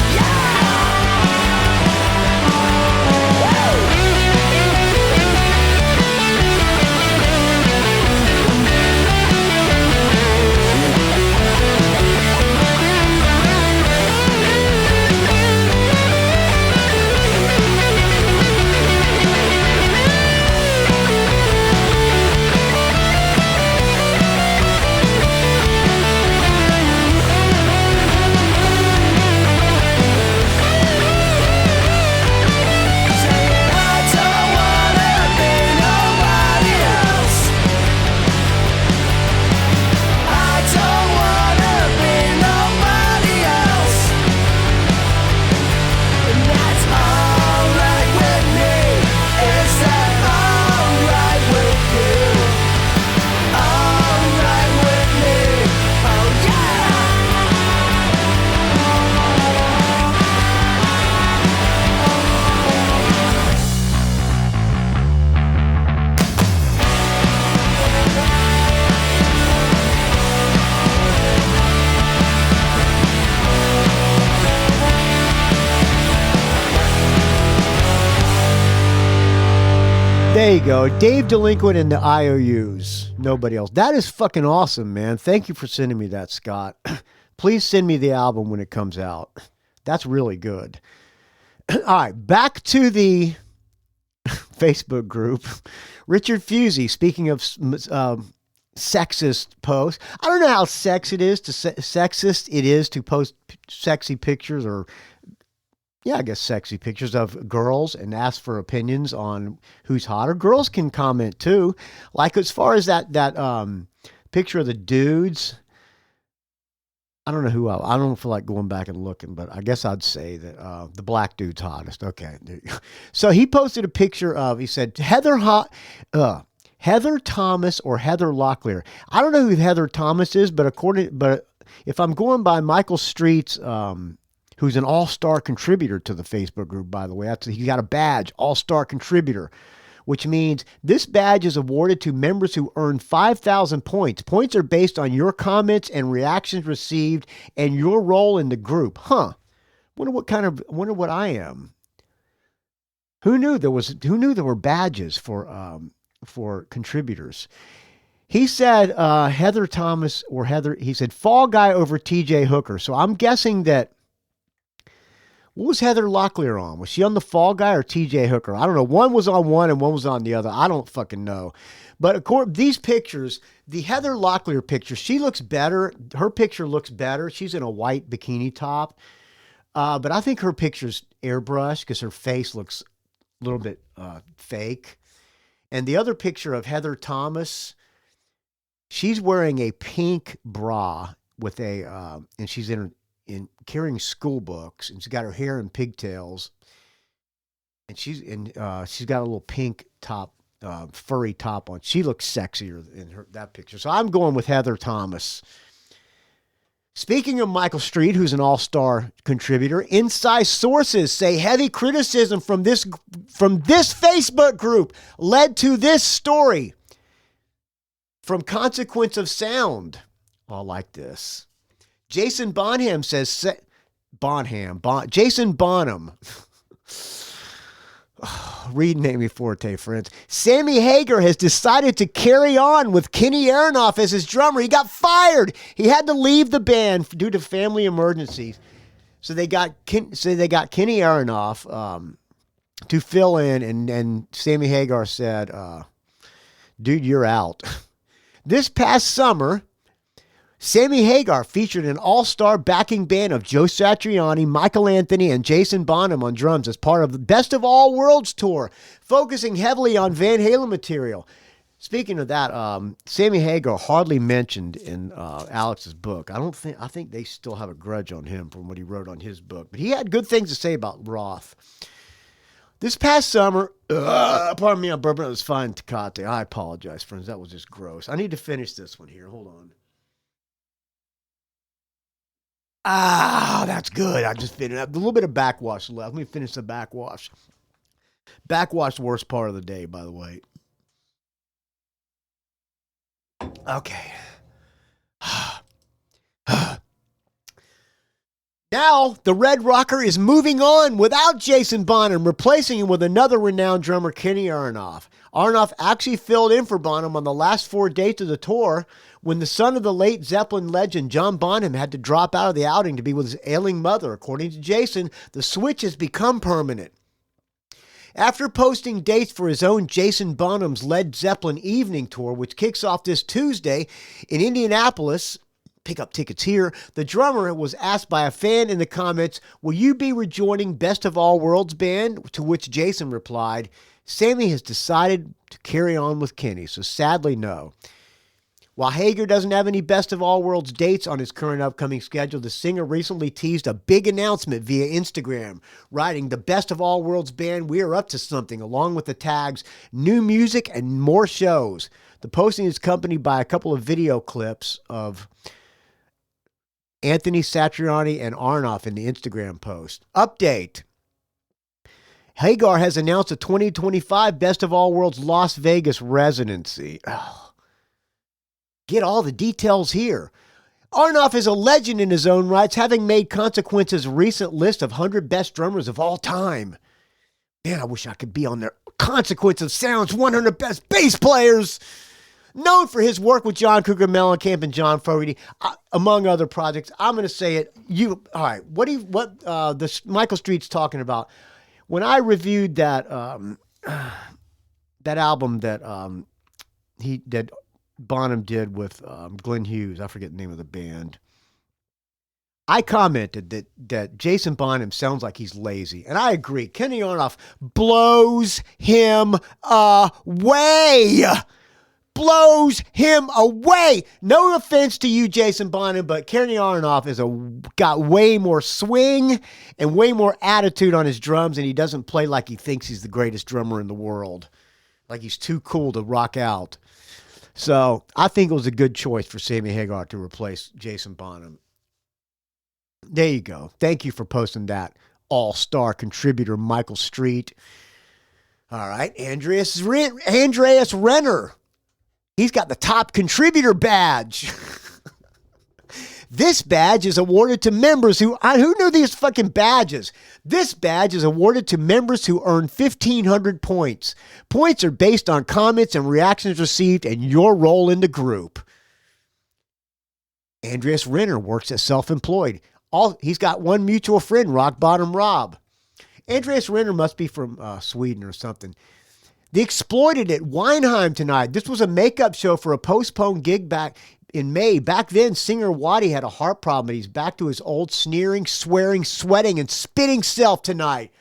There you go. Dave Delinquent and the I.O.Us. Nobody else. That is fucking awesome, man. Thank you for sending me that, Scott. Please send me the album when it comes out. That's really good. All right, back to the Facebook group. Richard Fusey, speaking of sexist posts. I don't know how sexist it is to post sexy pictures or I guess sexy pictures of girls and ask for opinions on who's hotter. Girls can comment too. Like as far as that picture of the dudes, I don't know who I don't feel like going back and looking, but I guess I'd say that the black dude's hottest. Okay. So he posted a picture of, he said, Heather Thomas or Heather Locklear. I don't know who Heather Thomas is, but if I'm going by Michael Street's, who's an all-star contributor to the Facebook group, by the way, he got a badge, all-star contributor, which means this badge is awarded to members who earn 5,000 points. Points are based on your comments and reactions received and your role in the group. Wonder what I am. Who knew there were badges for contributors? He said Heather Thomas or Heather, he said Fall Guy over TJ Hooker. So I'm guessing that, what was Heather Locklear on? Was she on the Fall Guy or TJ Hooker? I don't know. One was on one and one was on the other. I don't fucking know. But according these pictures, the Heather Locklear picture, she looks better. Her picture looks better. She's in a white bikini top. But I think her picture's airbrushed because her face looks a little bit fake. And the other picture of Heather Thomas, she's wearing a pink bra with and she's in carrying school books, and she's got her hair in pigtails, and she's got a little pink top, furry top on. She looks sexier in that picture. So I'm going with Heather Thomas. Speaking of Michael Street, who's an all-star contributor, inside sources say heavy criticism from this Facebook group led to this story from Consequence of Sound. I like this. Jason Bonham says, Jason Bonham. Read Name Forte, friends. Sammy Hagar has decided to carry on with Kenny Aronoff as his drummer. He got fired. He had to leave the band due to family emergencies. So they got Kenny Aronoff to fill in, and Sammy Hagar said, dude, you're out. This past summer, Sammy Hagar featured an all-star backing band of Joe Satriani, Michael Anthony, and Jason Bonham on drums as part of the Best of All Worlds tour, focusing heavily on Van Halen material. Speaking of that, Sammy Hagar hardly mentioned in Alex's book. I think they still have a grudge on him from what he wrote on his book, but he had good things to say about Roth. This past summer, pardon me, I'm burping. It was fine, Tecate. I apologize, friends. That was just gross. I need to finish this one here. Hold on. That's good. I just finished. A little bit of backwash left. Let me finish the backwash. Backwash, worst part of the day, by the way. Okay. Now, the Red Rocker is moving on without Jason Bonham, replacing him with another renowned drummer, Kenny Aronoff. Aronoff actually filled in for Bonham on the last 4 dates of the tour when the son of the late Zeppelin legend, John Bonham, had to drop out of the outing to be with his ailing mother. According to Jason, the switch has become permanent. After posting dates for his own Jason Bonham's Led Zeppelin evening tour, which kicks off this Tuesday in Indianapolis, pick up tickets here, the drummer was asked by a fan in the comments, will you be rejoining Best of All Worlds band? To which Jason replied, Sammy has decided to carry on with Kenny, so sadly no. While Hagar doesn't have any Best of All Worlds dates on his current upcoming schedule, the singer recently teased a big announcement via Instagram, writing, the Best of All Worlds band, we are up to something, along with the tags, new music and more shows. The posting is accompanied by a couple of video clips of Anthony Satriani and Aronoff in the Instagram post. Update. Hagar has announced a 2025 Best of All Worlds Las Vegas residency. Get all the details here. Aronoff is a legend in his own rights, having made Consequence's recent list of 100 best drummers of all time. Man, I wish I could be on there. Consequence of Sound's 100 best bass players. Known for his work with John Cougar Mellencamp and John Fogerty, among other projects. I'm going to say it. All right. What Michael Street's talking about? When I reviewed that that album that Bonham did with Glenn Hughes, I forget the name of the band. I commented that Jason Bonham sounds like he's lazy, and I agree. Kenny Aronoff blows him away. Blows him away. No offense to you, Jason Bonham, but Kenny Aronoff got way more swing and way more attitude on his drums, and he doesn't play like he thinks he's the greatest drummer in the world. Like he's too cool to rock out. So I think it was a good choice for Sammy Hagar to replace Jason Bonham. There you go. Thank you for posting that, all-star contributor Michael Street. All right, Andreas Renner. He's got the top contributor badge. This badge is awarded to members who knew these fucking badges? This badge is awarded to members who earn 1,500 points. Points are based on comments and reactions received and your role in the group. Andreas Renner works as self-employed. He's got one mutual friend, Rock Bottom Rob. Andreas Renner must be from Sweden or something. The Exploited at Weinheim tonight. This was a makeup show for a postponed gig back in May. Back then, singer Waddy had a heart problem, and he's back to his old sneering, swearing, sweating, and spitting self tonight.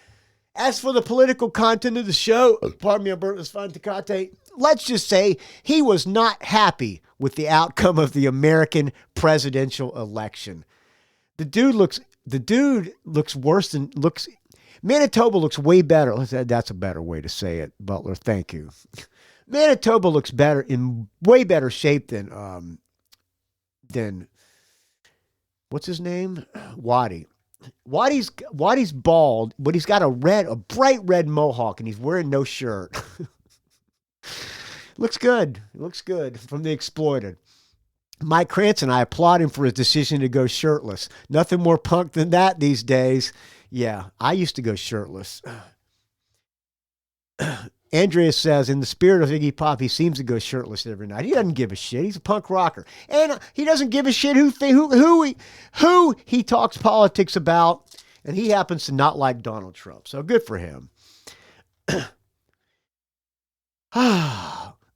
As for the political content of the show, pardon me, Albertus Fanticate, let's just say he was not happy with the outcome of the American presidential election. The dude looks worse than Manitoba looks way better. That's a better way to say it, Butler. Thank you. Manitoba looks better, in way better shape than what's his name? Waddy. Waddy's bald, but he's got a bright red mohawk, and he's wearing no shirt. Looks good. Looks good from the Exploited. Mike Cranston, I applaud him for his decision to go shirtless. Nothing more punk than that these days. Yeah, I used to go shirtless. Andreas says, in the spirit of Iggy Pop, he seems to go shirtless every night. He doesn't give a shit. He's a punk rocker. And he doesn't give a shit who he talks politics about. And he happens to not like Donald Trump. So good for him.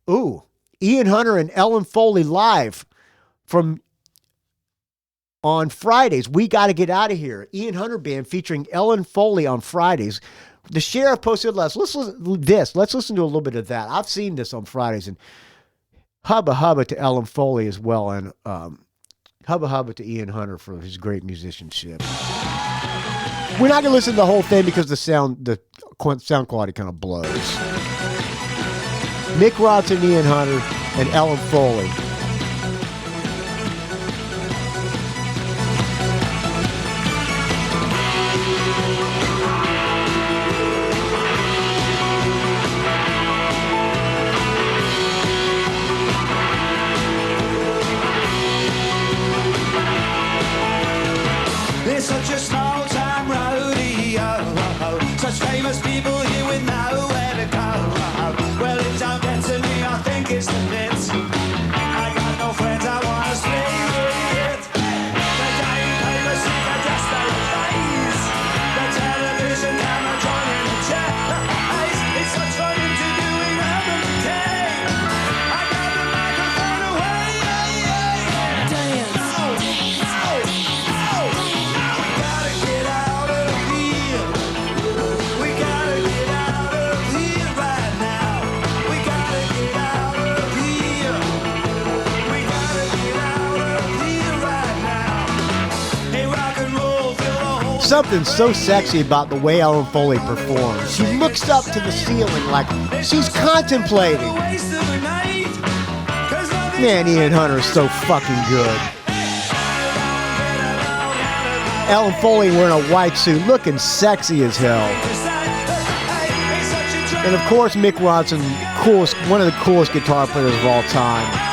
Ooh, Ian Hunter and Ellen Foley live from on Fridays. We got to get out of here. Ian Hunter Band featuring Ellen Foley on Fridays. The sheriff posted last. Let's listen to a little bit of that. I've seen this on Fridays, and hubba hubba to Ellen Foley as well, and hubba hubba to Ian Hunter for his great musicianship. We're not gonna listen to the whole thing because the sound quality kind of blows. Mick Ronson, Ian Hunter, and Ellen Foley. It's such a small time rodeo. Such famous people here with nowhere to go. Well, it don't get to me, I think it's the bits. I got no friends, I wanna stay with it. The daily paper see the dust they face. The television camera joining the chase. It's such fun interviewing urban decay. I got the microphone away. Something so sexy about the way Ellen Foley performs. She looks up to the ceiling like she's contemplating. Man, Ian Hunter is so fucking good. Ellen Foley wearing a white suit, looking sexy as hell. And of course, Mick Ronson, one of the coolest guitar players of all time.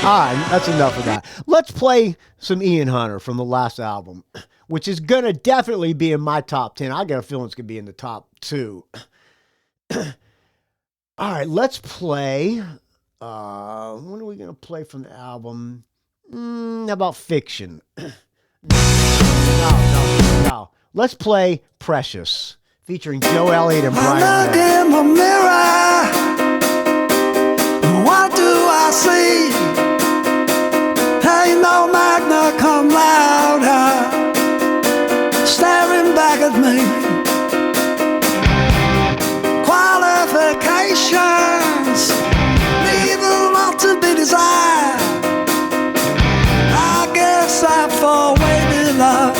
All right, that's enough of that. Let's play some Ian Hunter from the last album. which is going to definitely be in my top 10. I got a feeling it's going to be in the top 2. All right, let's play. What are we going to play from the album? How about Fiction? No. Let's play Precious, featuring Joe Elliott and Brian I look May. in the mirror, what do I see? Ain't no magna cum louder, staring back at me. Qualifications leave a lot to be desired. I guess I'm far way below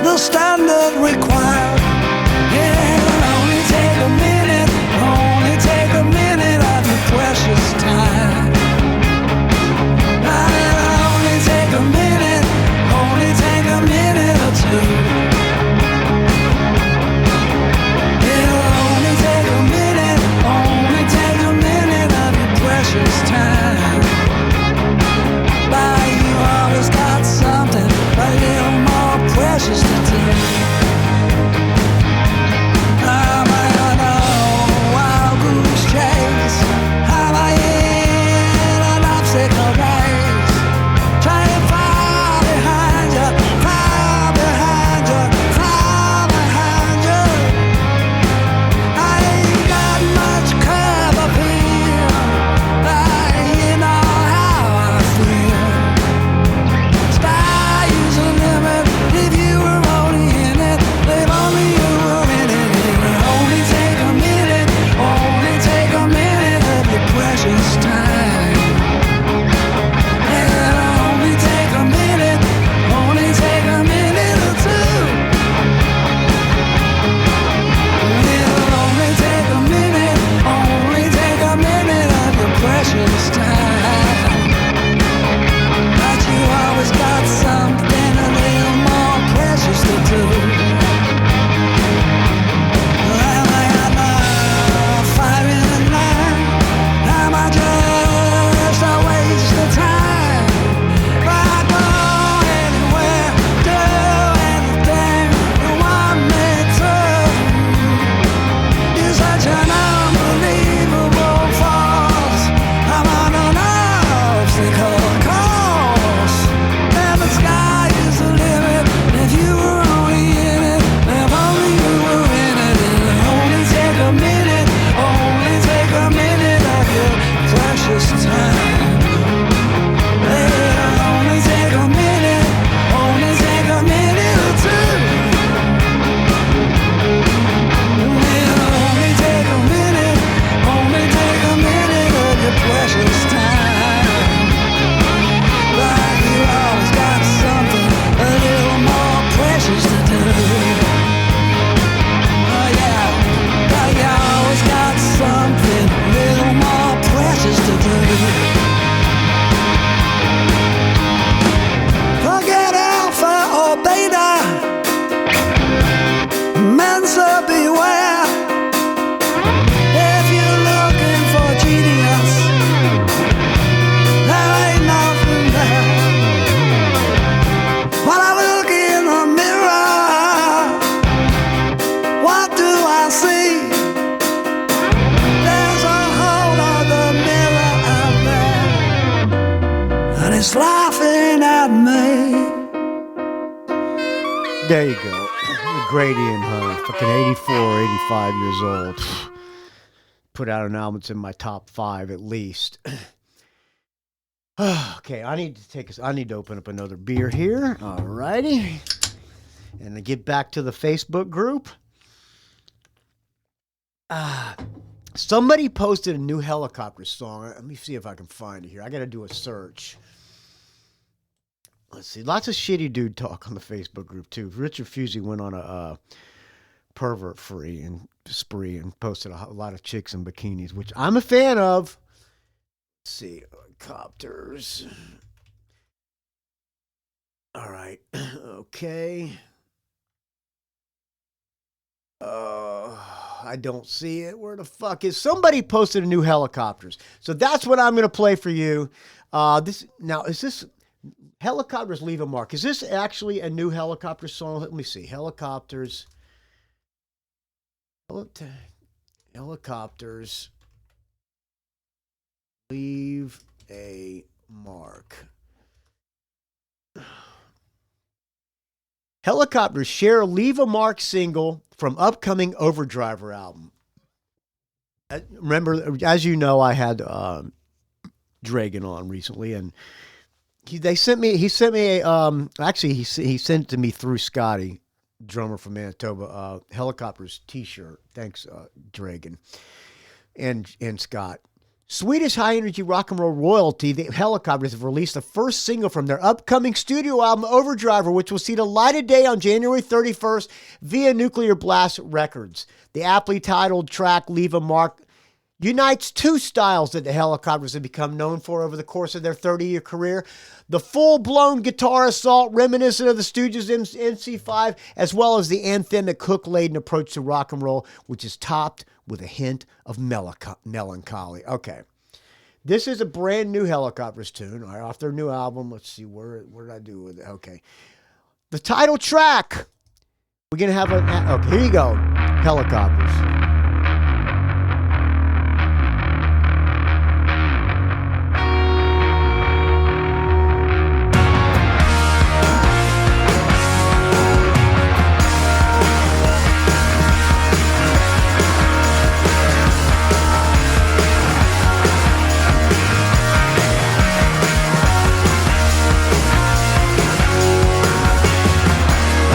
the standard required. Yeah, it'll only take a minute of your precious time. It'll only take a minute or two. It'll only take a minute of your precious time. But you always got something a little more precious to do. Am I on a wild goose chase? Am I in an obstacle race? Trying to fall behind you, fall behind you, fall behind you. I ain't got much curb appeal, but you know how I feel. Sky is the limit if you were only in it, if only you were in it. It'll only take a minute of your precious time. It'll only take a minute or two. It'll only take a minute of your precious time. But you always got something a little more precious to do. Am I on a firing line? Am I just a waste of time? I go anywhere, do anything you want me to. You're such an unbelievable force. I'm on an obstacle course, and the sky is the limit if you were only in it, if only you were in it. It'll only take a minute of your precious time. It'll only take a minute or two. It'll only take a minute of your precious time. But you always got something a little more precious to do. Oh yeah, but you always got something a little more precious to do. Forget alpha or beta, Mensa beware. If you're looking for genius, there ain't nothing there. When I look in the mirror, what do I see? There's a hole on the mirror out there, and it's laughing at me. There you go. Grady and her, fucking 84, 85 years old. Put out an album that's in my top 5 at least. Okay, I need to open up another beer here. All righty. And to get back to the Facebook group. Somebody posted a new Hellacopters song. Let me see if I can find it here. I got to do a search. Let's see. Lots of shitty dude talk on the Facebook group, too. Richard Fusey went on a pervert spree and posted a lot of chicks in bikinis, which I'm a fan of. Let's see. Copters. All right. Okay. I don't see it. Where the fuck is somebody posted a new Hellacopters? So that's what I'm going to play for you. Is this Helicopters Leave a Mark. Is this actually a new Helicopter song? Let me see. Helicopters. Helicopters Leave a Mark. Helicopters share Leave a Mark single from upcoming Overdriver album. Remember, as you know, I had Dragon on recently, and he sent me a actually he sent it to me through Scotty, drummer from Manitoba, Helicopters t-shirt. Thanks, Dragon and Scott. Swedish high-energy rock and roll royalty, the Helicopters have released the first single from their upcoming studio album, Overdriver, which will see the light of day on January 31st via Nuclear Blast Records. The aptly titled track, Leave a Mark, unites two styles that the Helicopters have become known for over the course of their 30-year career. The full-blown guitar assault reminiscent of the Stooges' MC5, as well as the anthemic hook-laden approach to rock and roll, which is topped with a hint of melancholy. Okay. This is a brand new Helicopters tune, all right, off their new album. Let's see, where did I do with it? Okay. The title track. We're going to have okay, here you go. Helicopters.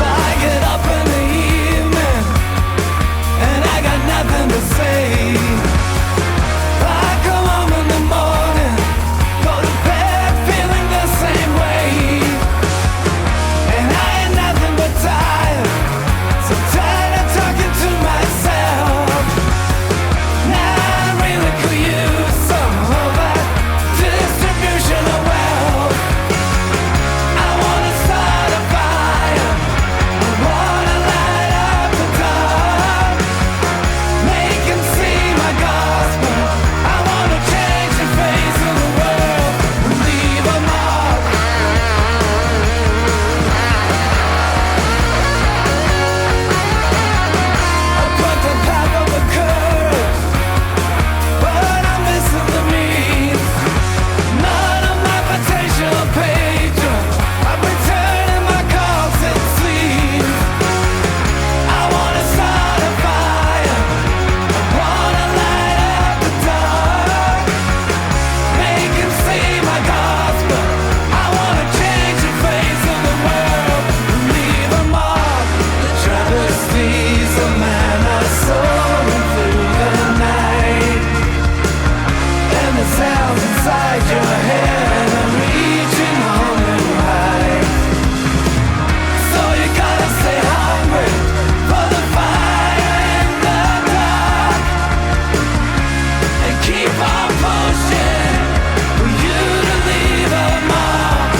I get up in the evening and I got nothing to say. I come home in the morning, go to bed feeling the same way. And I ain't nothing but tired, so tired of talking to myself. Now I really could use some of that distribution of wealth. I wanna start a fire, I wanna light up the dark, make 'em see my gospel. I wanna change the face of the world and leave a mark. I put the path of the curve, but I'm missing the means. None of my potential patrons, I'm returning my calls, it seems. I wanna start a fire, I wanna light up the dark, make 'em see my gospel. I wanna change the face of the world and leave a mark. The travesties of man are soaring through the night, and the sounds inside your head are reaching on and right. So you gotta stay hungry for the fire in the dark, and keep on pushing for you to leave a mark.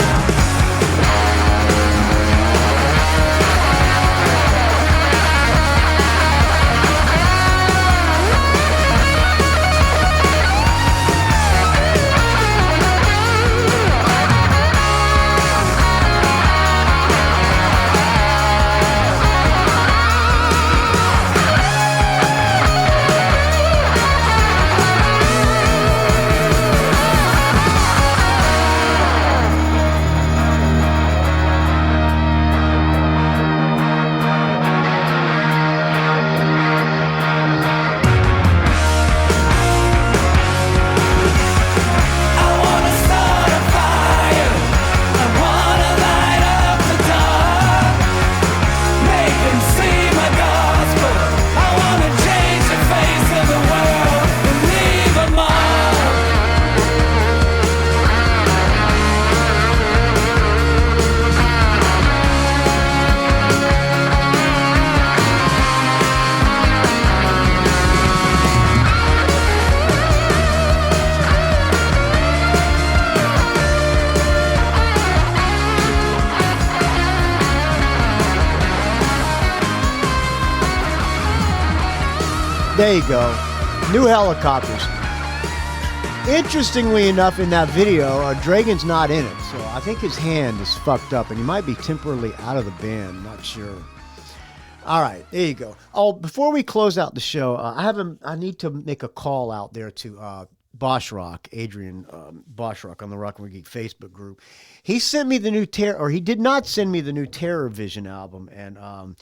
I wanna start a fire, I wanna light up the dark, make 'em see my gospel. I wanna change the face of the world and leave a mark. There you go. New Helicopters. Interestingly enough, in that video, Dragon's not in it, so I think his hand is fucked up, and he might be temporarily out of the band. Not sure. All right, there you go. Oh, before we close out the show, I need to make a call out there to Boschrock, Adrian Boschrock on the Rock and Roll Geek Facebook group. He sent me the new he did not send me the new Terror Vision album. And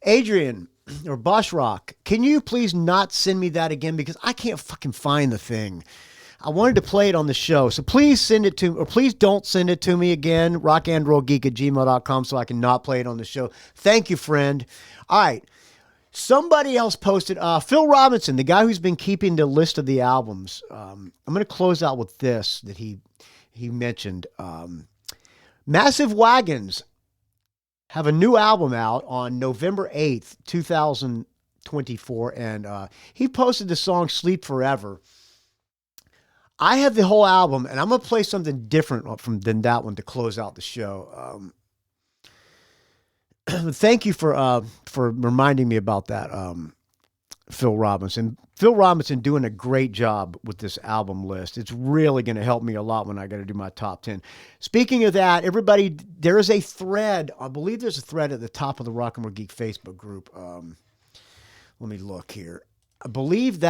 Adrian or Boschrock, can you please not send me that again, because I can't fucking find the thing. I wanted to play it on the show, so please send it to, or please don't send it to me again, rockandrollgeek@gmail.com, so I can not play it on the show. Thank you, friend. All right. Somebody else posted, Phil Robinson, the guy who's been keeping the list of the albums. I'm going to close out with this that he mentioned. Massive Wagons have a new album out on November 8th, 2024, and he posted the song Sleep Forever. I have the whole album, and I'm going to play something different than that one to close out the show. Thank you for reminding me about that, Phil Robinson. Phil Robinson doing a great job with this album list. It's really going to help me a lot when I got to do my top 10. Speaking of that, everybody, there is a thread. I believe there's a thread at the top of the Rock and Roll Geek Facebook group. Let me look here. I believe,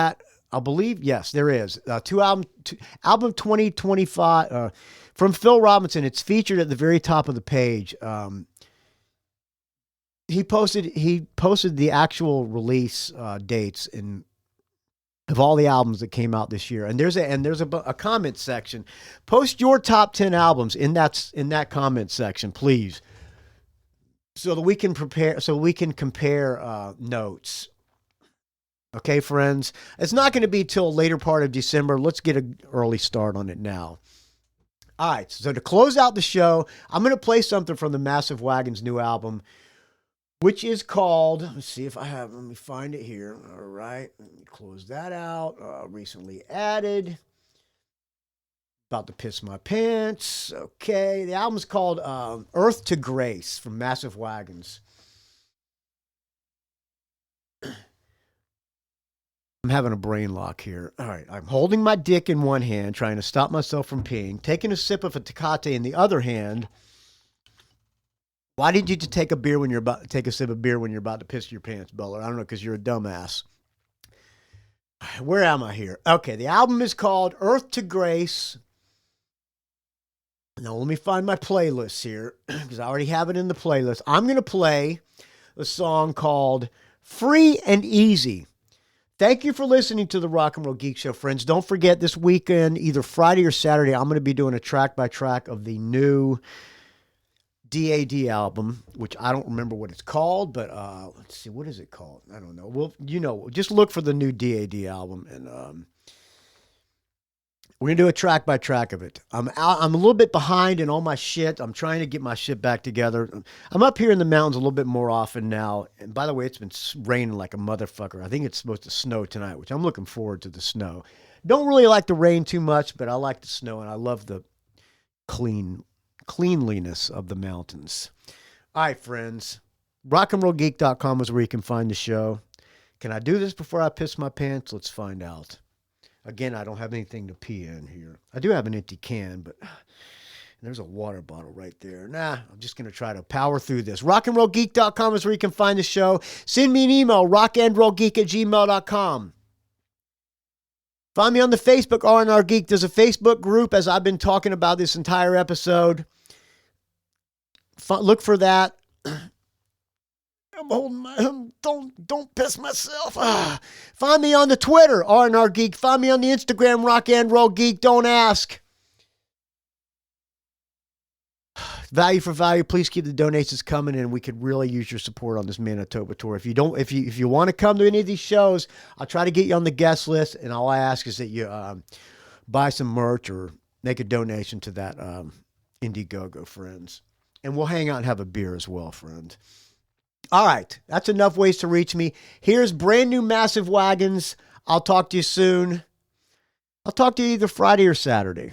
yes, there is. Album 2025 from Phil Robinson. It's featured at the very top of the page. He posted the actual release dates of all the albums that came out this year. And there's a comment section. Post your top 10 albums in that comment section, please, so that we can compare notes. Okay, friends? It's not going to be till later part of December. Let's get an early start on it now. All right, so to close out the show, I'm going to play something from the Massive Wagons new album, which is called, let me find it here. All right, let me close that out. Recently added. About to piss my pants. Okay, the album's called Earth to Grace from Massive Wagons. I'm having a brain lock here. All right, I'm holding my dick in one hand, trying to stop myself from peeing, taking a sip of a Tecate in the other hand. Why did you take a sip of beer when you're about to piss your pants, Bealle? I don't know, because you're a dumbass. Where am I here? Okay, the album is called Earth to Grace. Now, let me find my playlist here, because I already have it in the playlist. I'm going to play a song called Free and Easy. Thank you for listening to the Rock and Roll Geek Show, friends. Don't forget, this weekend, either Friday or Saturday, I'm going to be doing a track-by-track of the new DAD album, which I don't remember what it's called, but let's see, what is it called? I don't know. Well, just look for the new DAD album, and we're going to do a track-by-track of it. I'm a little bit behind in all my shit. I'm trying to get my shit back together. I'm up here in the mountains a little bit more often now. And by the way, it's been raining like a motherfucker. I think it's supposed to snow tonight, which I'm looking forward to the snow. Don't really like the rain too much, but I like the snow, and I love the cleanliness of the mountains. All right, friends. rockandrollgeek.com is where you can find the show. Can I do this before I piss my pants? Let's find out. Again, I don't have anything to pee in here. I do have an empty can, but there's a water bottle right there. Nah, I'm just going to try to power through this. rockandrollgeek.com is where you can find the show. Send me an email, rockandrollgeek@gmail.com. Find me on the Facebook, R&R Geek. There's a Facebook group, as I've been talking about this entire episode. Look for that. I'm holding my, don't piss myself. Find me on the Twitter, R&R Geek. Find me on the Instagram, Rock and Roll Geek. Don't ask. Value for value. Please keep the donations coming, and we could really use your support on this Manitoba tour. If you want to come to any of these shows, I'll try to get you on the guest list, and all I ask is that you buy some merch or make a donation to that Indiegogo, friends. And we'll hang out and have a beer as well, friend. All right, that's enough ways to reach me. Here's brand new Massive Wagons. I'll talk to you soon. I'll talk to you either Friday or Saturday.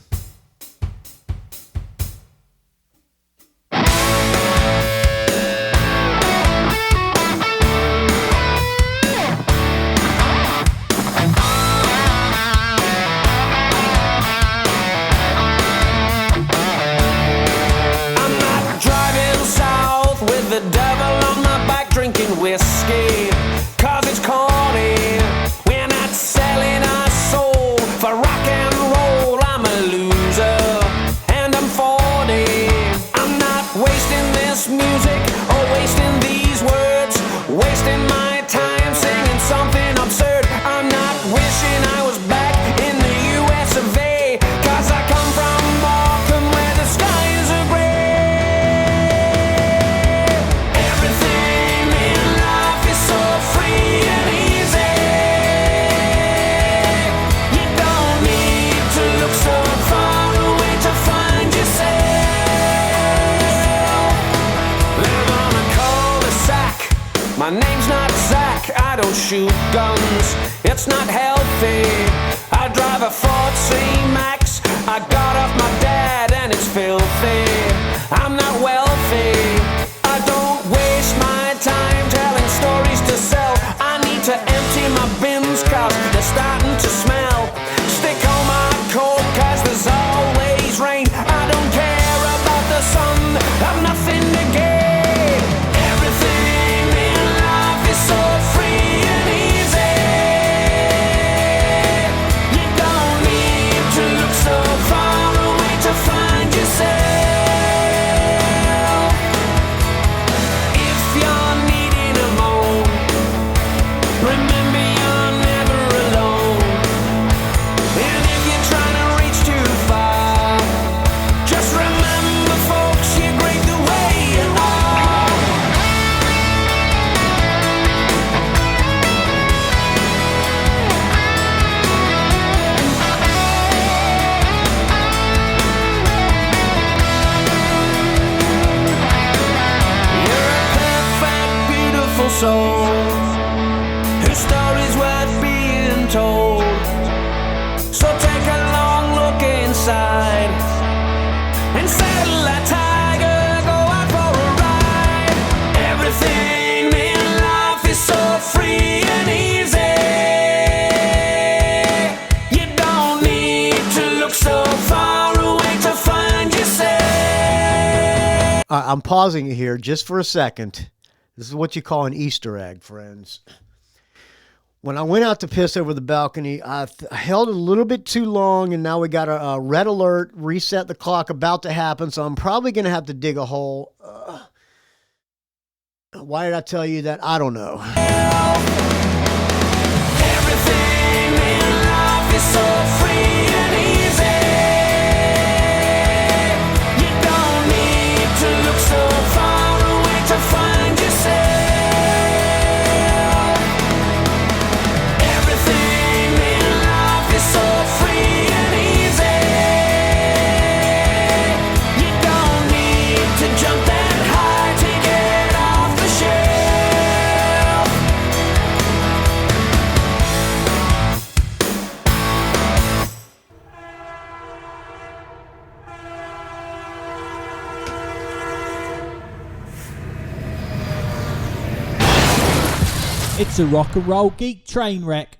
whiskey, cause it's corny. We're not selling our soul for rock and roll. I'm a loser, and I'm 40. I'm not wasting this music or wasting these words, wasting my time singing something absurd. I'm not wishing I was back in the US of A, cause I come from Morecambe where the skies are grey. Everything in life is so free and easy. You don't need to look so far away to find yourself. Live on a cul-de-sac. My name's not Zach, I don't shoot guns, it's not healthy. I drive a Ford C-Max, I got off my dad and it's filthy. I'm not wealthy, I don't waste my time telling stories to sell. I need to empty my bins cause they're starting to smell. Stick on my coat cause there's always rain. I don't care about the sun, I've nothing to gain. Everything in life is so free and easy. You don't need to look so far away to find yourself. If you're needing a moan, remember you're never alone. And if you're trying to reach too far, just remember folks, you're great the way you are. You're a perfect, beautiful soul, whose story's worth being told. So take a long look inside and settle that tiger, go out for a ride. Everything in life is so free and easy. You don't need to look so far away to find yourself. I'm pausing it here just for a second. This is what you call an Easter egg, friends. When I went out to piss over the balcony, I held a little bit too long, and now we got a red alert, reset the clock about to happen, so I'm probably going to have to dig a hole. Why did I tell you that? I don't know. Everything in life is so free and easy. You don't need to look so far away to find yourself. Everything in life is so free and easy. You don't need to jump that high to get off the shelf. It's a rock and roll geek train wreck.